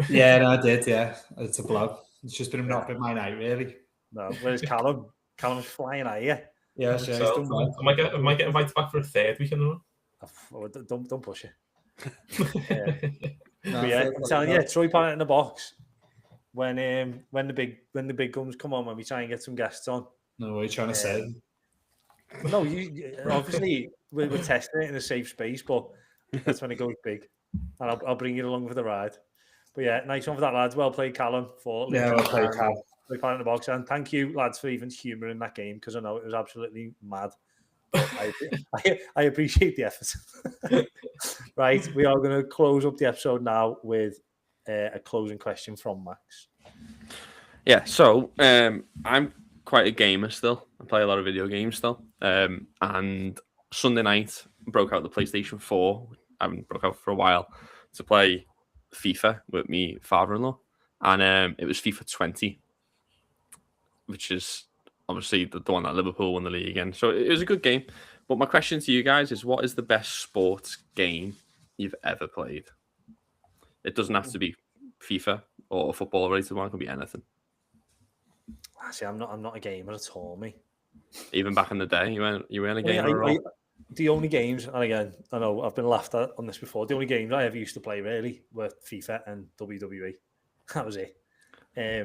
Yeah, no, I did, yeah. It's a blow. It's just been not been my night, really.
No, whereas Callum's flying at you.
Yeah, sure.
So, I might get invited back for a third weekend in a row.
Oh, don't push it. No, yeah, I'm telling you, Troy Parrott in the box. When the big guns come on, when we try and get some guests on.
No, what are you trying to say?
No, you obviously we're testing it in a safe space, but that's when it goes big, and I'll bring you along for the ride. But yeah, nice one for that, lads. Well played, Callum.
Well played, Cal.
Parrott in the box, and thank you, lads, for even humouring that game because I know it was absolutely mad. But I appreciate the effort. Right, we are going to close up the episode now with a closing question from Max.
Yeah, so I'm quite a gamer still. I play a lot of video games still. And Sunday night, broke out the PlayStation 4. I haven't broke out for a while to play FIFA with me father-in-law. And it was FIFA 20, which is obviously the one that Liverpool won the league in. So it was a good game. But my question to you guys is, what is the best sports game you've ever played? It doesn't have to be FIFA or a football-related one. It can be anything.
See, I'm not a gamer at all, me.
Even back in the day, you weren't a gamer.
The only games, and again, I know I've been laughed at on this before. The only games I ever used to play really were FIFA and WWE. That was it.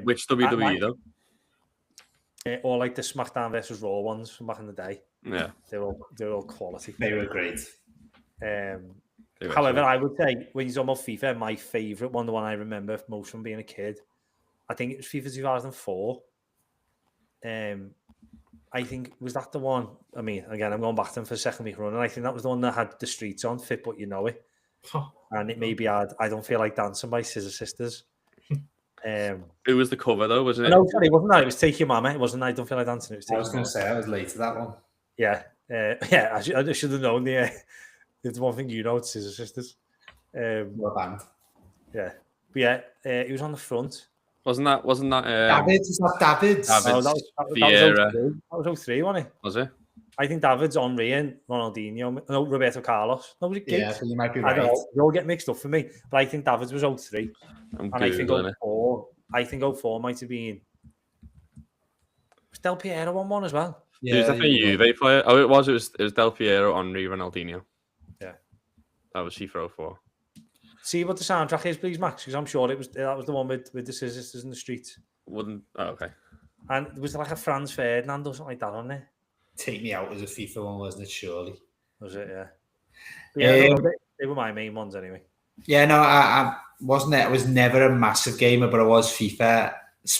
Which WWE though?
Or like the SmackDown versus Raw ones from back in the day.
Yeah,
they're all quality.
They were great.
However, I would say when you're talking about FIFA, my favourite one, the one I remember most from being a kid, I think it was FIFA 2004. I think, was that the one? I mean, again, I'm going back to them for the second week run, and I think that was the one that had the streets on, Fit But You Know It. And it maybe had I Don't Feel Like Dancing by Scissor Sisters.
It was the cover though, wasn't it?
No, sorry, it wasn't that. It was Take Your Mama. It wasn't I Don't Feel Like Dancing. It was Take
I was going to say, I was late to that one.
Yeah. Yeah, I should have known the one thing you know, it's Scissor Sisters.
What band?
Yeah. But yeah, it was on the front.
Wasn't that
Davids? Is that Davids?
Oh, that was 03, wasn't it?
Was it?
I think David's Henry and Ronaldinho. No, Roberto Carlos. No, was it Giggs?
Yeah, so you might be
I
right.
don't know. They all get mixed up for me. But I think David's was 03.
I'm
and I think
Googling
04. I think 04 might have been. Was Del Piero on one as well?
Yeah, he was definitely a Juve player. Oh, it was Del Piero, Henry, Ronaldinho.
Yeah.
That was FIFA 04.
See what the soundtrack is, please, Max, because I'm sure that was the one with the Scissor Sisters in the streets.
Oh, okay.
And there was like a Franz Ferdinand or something like that on there.
Take Me Out as a FIFA one, wasn't it? Surely.
Was it? Yeah. But yeah, no, they were my main ones anyway.
Yeah, no, I wasn't. I was never a massive gamer, but I was FIFA.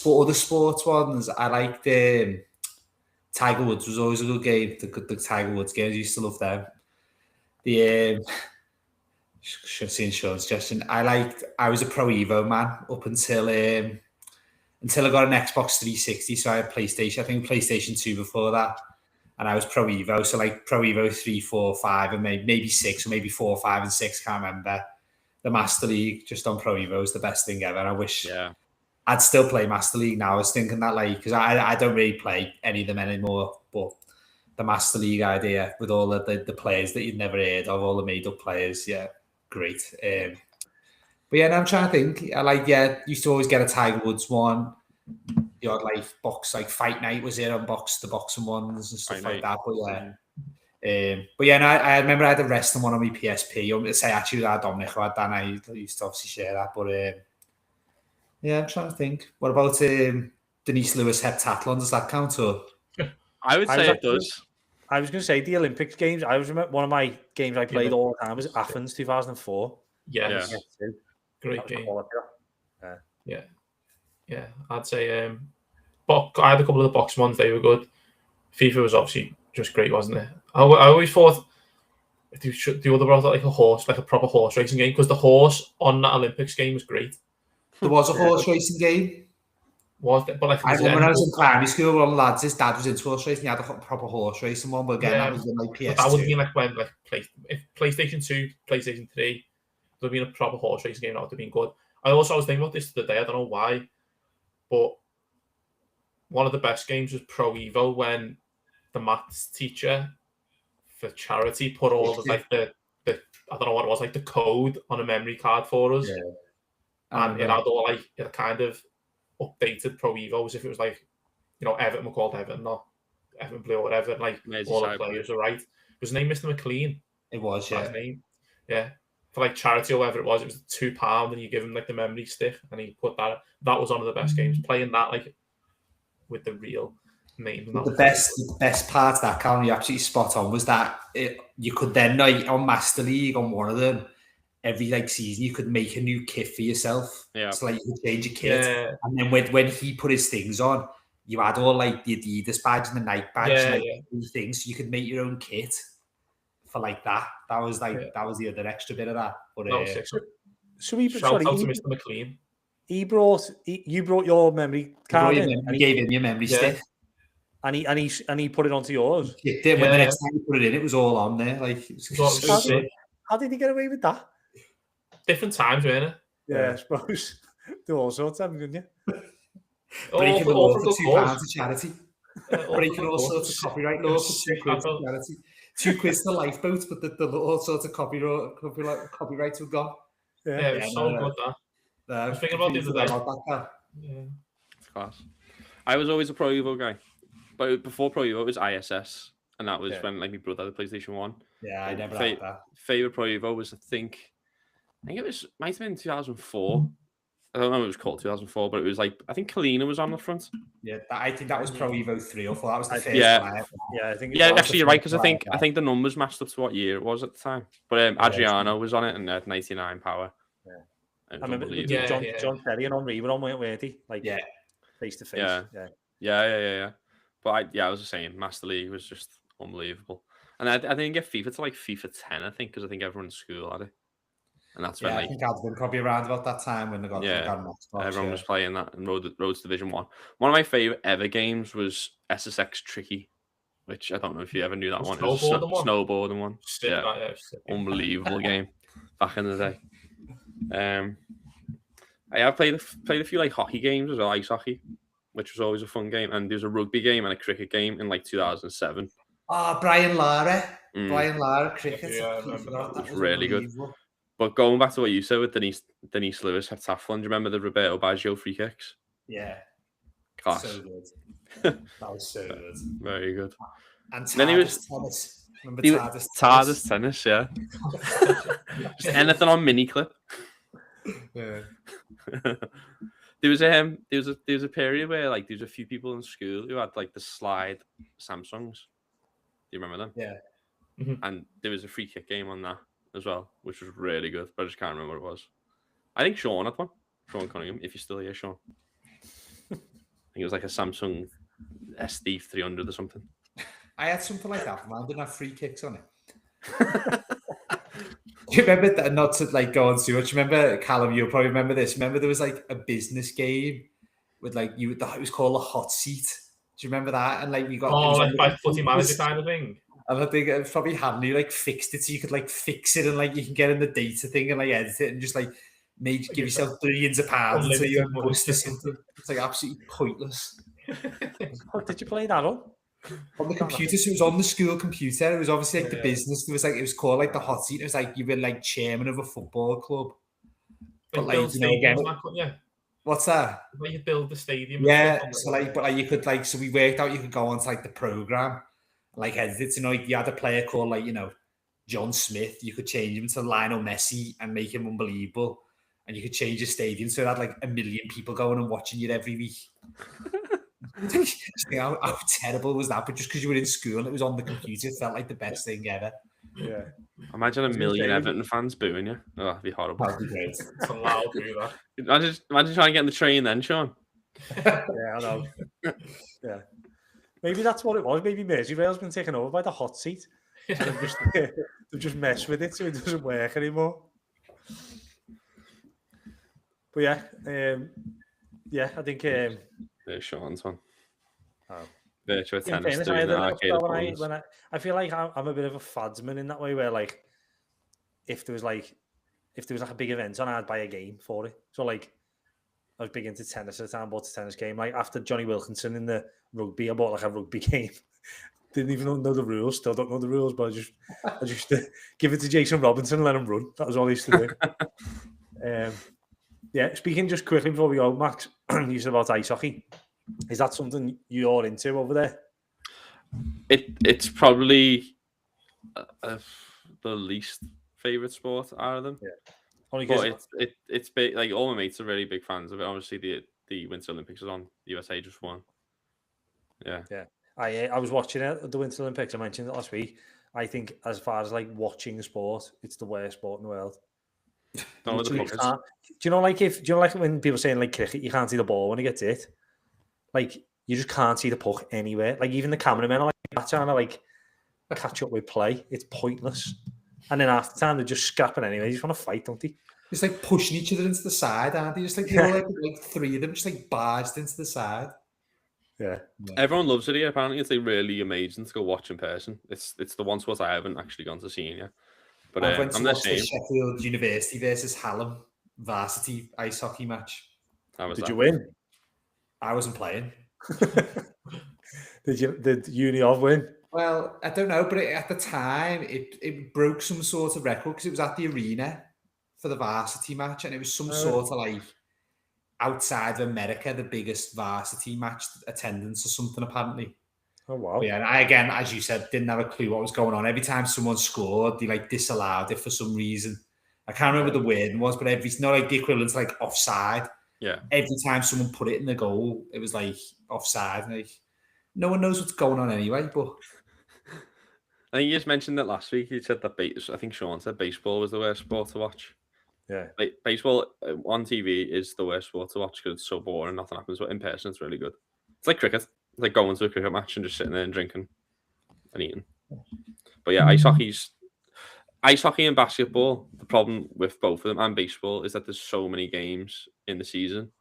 Other sports ones, I liked. Tiger Woods was always a good game. The Tiger Woods games, I used to love them. The should see insurance suggestion. I was a Pro Evo man up until I got an Xbox 360. So I had PlayStation. I think PlayStation 2 before that, and I was Pro Evo. So like Pro Evo 3, 4, 5, and maybe 6, or maybe 4, 5, and 6. Can't remember. The Master League just on Pro Evo is the best thing ever. I wish I'd still play Master League now. I was thinking that because I don't really play any of them anymore, but the Master League idea with all of the players that you'd never heard of, all the made up players, great. But yeah, now I'm trying to think. I used to always get a Tiger Woods one. The odd box, Fight Night was here on the boxing ones and stuff like that. But yeah. I remember I had a wrestling one on my PSP. I'm going to say actually that Dominic had that. I used to obviously share that. But yeah, I'm trying to think. What about Denise Lewis heptathlon? Does that count? Or
I would say it does.
I was going to say the Olympics games. I was one of my games I played all the time was Athens 2004.
Yes.
Yeah.
Great game.
Yeah.
I'd say I had a couple of the boxing ones. They were good. FIFA was obviously just great, wasn't it? I always thought the other brought like a proper horse racing game, because the horse on that Olympics game was great.
There was a horse racing game.
Was there? But
I remember when I was in primary school, one of the lads, his dad was into horse racing. He had a proper horse racing one, but again, that was in PS2.
That would have been when if PlayStation 2, PlayStation 3, there would have been a proper horse racing game. That would have been good. I was thinking about this today. I don't know why, but one of the best games was Pro Evo, when the maths teacher for charity put all of the I don't know what it was, the code on a memory card for us, and it had all it kind of updated Pro Evo as if it was Everton were called Everton, not Everton Blue or whatever. All the players are right. Was his name Mr. McLean?
It was,
His name, for charity or whatever it was £2, and you give him the memory stick, and he put that. That was one of the best games. Playing that with the real name.
The best part of that, Callum, you're absolutely spot on, was that you could then on Master League on one of them, every season you could make a new kit for yourself.
Yeah.
So you could change your kit, and then when he put his things on, you had all the Adidas badge and the Nike badge, things. So you could make your own kit for that. That was that was the other extra bit of that. But
so he
shout out to Mr. McLean.
You brought your memory card in.
And he gave him your memory stick.
And he put it onto yours.
It did. When the next time he put it in, it was all on there.
How did he get away with that?
Different times, weren't it?
Yeah, I suppose. Do all sorts of them, couldn't you?
Breaking the law for £2 to charity. Breaking all sorts of copyright law for £2 to charity. £2 to lifeboats, but the all sorts of copyrights were gone.
Yeah, it was so good that. I was thinking about the other day.
It's class. I was always a Pro Evo guy, but before Pro Evo it was ISS, and that was when my brother had the PlayStation 1.
Yeah, I never had that.
Favorite Pro Evo was I think it might have been 2004. I don't know if it was called 2004, but it was I think Kalina was on the front.
Yeah, I think that was Pro Evo 3 or 4. That was the first one I ever.
Yeah, I think.
Yeah, actually, you're right, because I think the numbers matched up to what year it was at the time. But Adriano was on it and had 99 power.
Yeah. I remember John Terry and Henri were on, weren't he? Face to face.
Yeah. But I was the same. Master League was just unbelievable. And I didn't get FIFA to FIFA 10, I think, because I think everyone in school had it. And that's when
I think I'd been probably around about that time when they got
everyone was playing that in Rhodes Division 1. One of my favourite ever games was SSX Tricky, which I don't know if you ever knew that one. It was a snowboarding one. Unbelievable game back in the day. I have played a few hockey games as well, ice hockey, which was always a fun game. And there was a rugby game and a cricket game in 2007.
Oh, Brian Lara. Brian Lara cricket.
Yeah, that was really good. But going back to what you said with Denise Lewis heptathlon, do you remember the Roberto Baggio free kicks?
Yeah.
Class.
So good. That was so good.
Very good.
And tennis. Remember
TARDIS tennis, yeah. Just anything on mini clip.
Yeah.
There was a period where like there was a few people in school who had like the slide Samsungs. Do you remember them?
Yeah.
And there was a free kick game on that as well, which was really good, but I just can't remember what it was. I think Sean had one. Sean Cunningham, if you're still here, Sean. I think it was like a Samsung SD 300 or something.
I had something like that, man. I didn't have free kicks on it. Do you remember that? Not to like go on too much. Remember, Callum, you'll probably remember this. Remember there was like a business game with like it was called a hot seat. Do you remember that? And like we got
like by Footy Manager kind of thing.
And I think it was probably handy like fixed it so you could like fix it and like you can get in the data thing and like edit it and just like give yourself billions of pounds until you bust or something. It's like absolutely pointless.
What did you play that on?
On the computer, so it was on the school computer. It was obviously like the business. There was like it was called like the hot seat. It was like you were like chairman of a football club.
But like you know, again,
what's that?
Like you build the stadium.
Yeah, so like, but like you could like, so we worked out you could go onto like the program, like edit it. You know, you had a player called like John Smith. You could change him to Lionel Messi and make him unbelievable. And you could change your stadium so it had like 1 million people going and watching you every week. How terrible was that? But just because you were in school and it was on the computer, it felt like the best thing ever.
Yeah.
Imagine 1 million Everton fans booing you. Oh, that'd be horrible.
That'd be great.
It's allowed to do that.
Imagine trying to get in the train then, Sean.
Yeah, I know. Yeah. Maybe that's what it was. Maybe Merseyvale's been taken over by the hot seat. They've just messed with it so it doesn't work anymore. But yeah, I think
there's Sean's one.
Oh.
Virtual tennis doing the arcade.
I feel like I'm a bit of a fadsman in that way, where like if there was like a big event on, I'd buy a game for it. So like I was big into tennis at the time, bought a tennis game. Like after Johnny Wilkinson in the rugby, I bought like a rugby game. Didn't even know the rules, still don't know the rules, but I just give it to Jason Robinson and let him run. That was all I used to do. Yeah, speaking just quickly before we go, Max, you said about ice hockey. Is that something you're into over there?
It's probably the least favourite sport out of them.
Yeah. Only because
it's big, like all my mates are really big fans of it. Obviously, the Winter Olympics is on. The USA just won. Yeah.
Yeah. I was watching it at the Winter Olympics. I mentioned it last week. I think as far as like watching sport, it's the worst sport in the world.
Do
you know like when people saying like cricket, you can't see the ball when it gets hit? Like you just can't see the puck anywhere. Like even the cameramen are like trying to like catch up with play. It's pointless. And then after time they're just scrapping anyway. They just want to fight, don't they?
It's like pushing each other into the side, aren't they? Just like they're all like three of them just like barged into the side.
Yeah.
Everyone loves it here. Apparently, it's like really amazing to go watch in person. It's the one sport I haven't actually gone to see yet. But
I went to watch the
same.
Sheffield University versus Hallam varsity ice hockey match.
Did you win?
I wasn't playing.
Did Uni of win?
Well, I don't know, but at the time it broke some sort of record because it was at the arena for the varsity match, and it was some sort of like outside of America, the biggest varsity match attendance or something apparently.
Oh wow!
But yeah, and I again, as you said, didn't have a clue what was going on. Every time someone scored, they like disallowed it for some reason. I can't remember the word was, but it's not like the equivalent to like offside.
Yeah.
Every time someone put it in the goal, it was like offside. Like no one knows what's going on anyway. But
I think you just mentioned that last week. You said that I think Sean said baseball was the worst sport to watch.
Yeah,
like baseball on TV is the worst sport to watch because it's so boring. Nothing happens. But in person, it's really good. It's like cricket. It's like going to a cricket match and just sitting there and drinking and eating. But yeah, ice hockey and basketball. The problem with both of them and baseball is that there's so many games in the season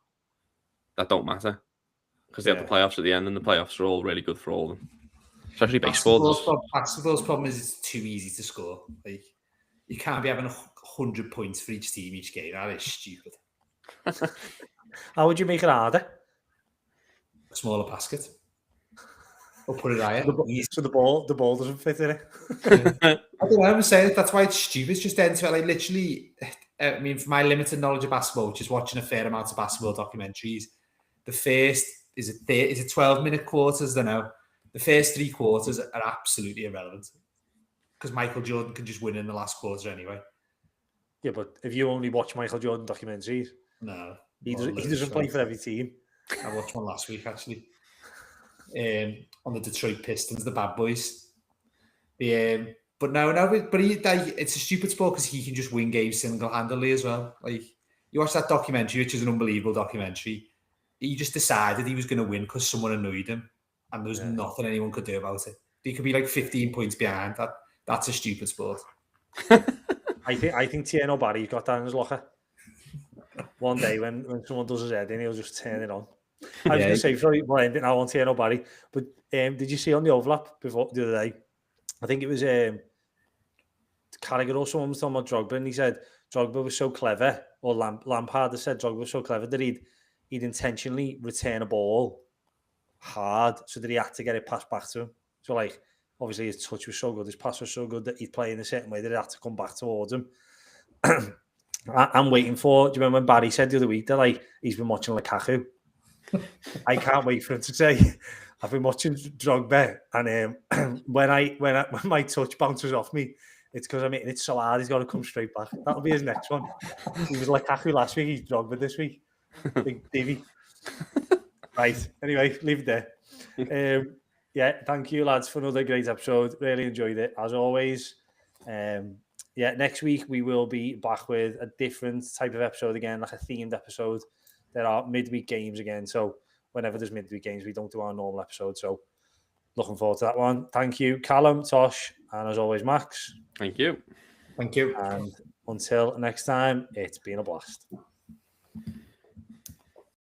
that don't matter because they have the playoffs at the end, and the playoffs are all really good for all of them. Especially baseball.
Basketball's problem is it's too easy to score. Like you can't be having 100 points for each team each game. That is stupid.
How would you make it harder?
A smaller basket. Or put it higher.
So the ball doesn't fit in it.
I don't know. I'm saying that's why it's stupid. It's just enter like literally. I mean, from my limited knowledge of basketball, which is watching a fair amount of basketball documentaries, the first is it 12-minute quarters? I don't know. The first 3 quarters are absolutely irrelevant because Michael Jordan can just win in the last quarter anyway.
Yeah, but if you only watch Michael Jordan documentaries,
no,
He doesn't play for every team.
I watched one last week actually. On the Detroit Pistons, the bad boys. But it's a stupid sport because he can just win games single-handedly as well. Like you watch that documentary, which is an unbelievable documentary. He just decided he was going to win because someone annoyed him, and there was nothing anyone could do about it. He could be like 15 points behind. That's a stupid sport.
I think Tierno Barry's got that in his locker. One day when someone does his head in, he'll just turn it on. I was going to say, sorry, well, I didn't want Tierno Barry, but did you see on the overlap before the other day? I think it was Carragher or someone was talking about Drogba, and he said Drogba was so clever, or Lampard has said Drogba was so clever that he'd intentionally return a ball hard so that he had to get it passed back to him. So, like, obviously his touch was so good, his pass was so good that he'd play in a certain way that it had to come back towards him. I'm waiting for, do you remember when Barry said the other week that like he's been watching Lukaku? I can't wait for him to say, I've been watching Drogba, and when my touch bounces off me, it's because I'm hitting it so hard he's got to come straight back. That'll be his next one. He was Lukaku last week, he's Drogba this week. Big divvy. Right, anyway, leave it there. Yeah, thank you lads for another great episode. Really enjoyed it, as always. Next week we will be back with a different type of episode again, like a themed episode. There are midweek games again, so whenever there's midweek games, we don't do our normal episode. So looking forward to that one. Thank you, Callum, Tosh, and as always, Max.
Thank you.
Thank you.
And until next time, it's been a blast.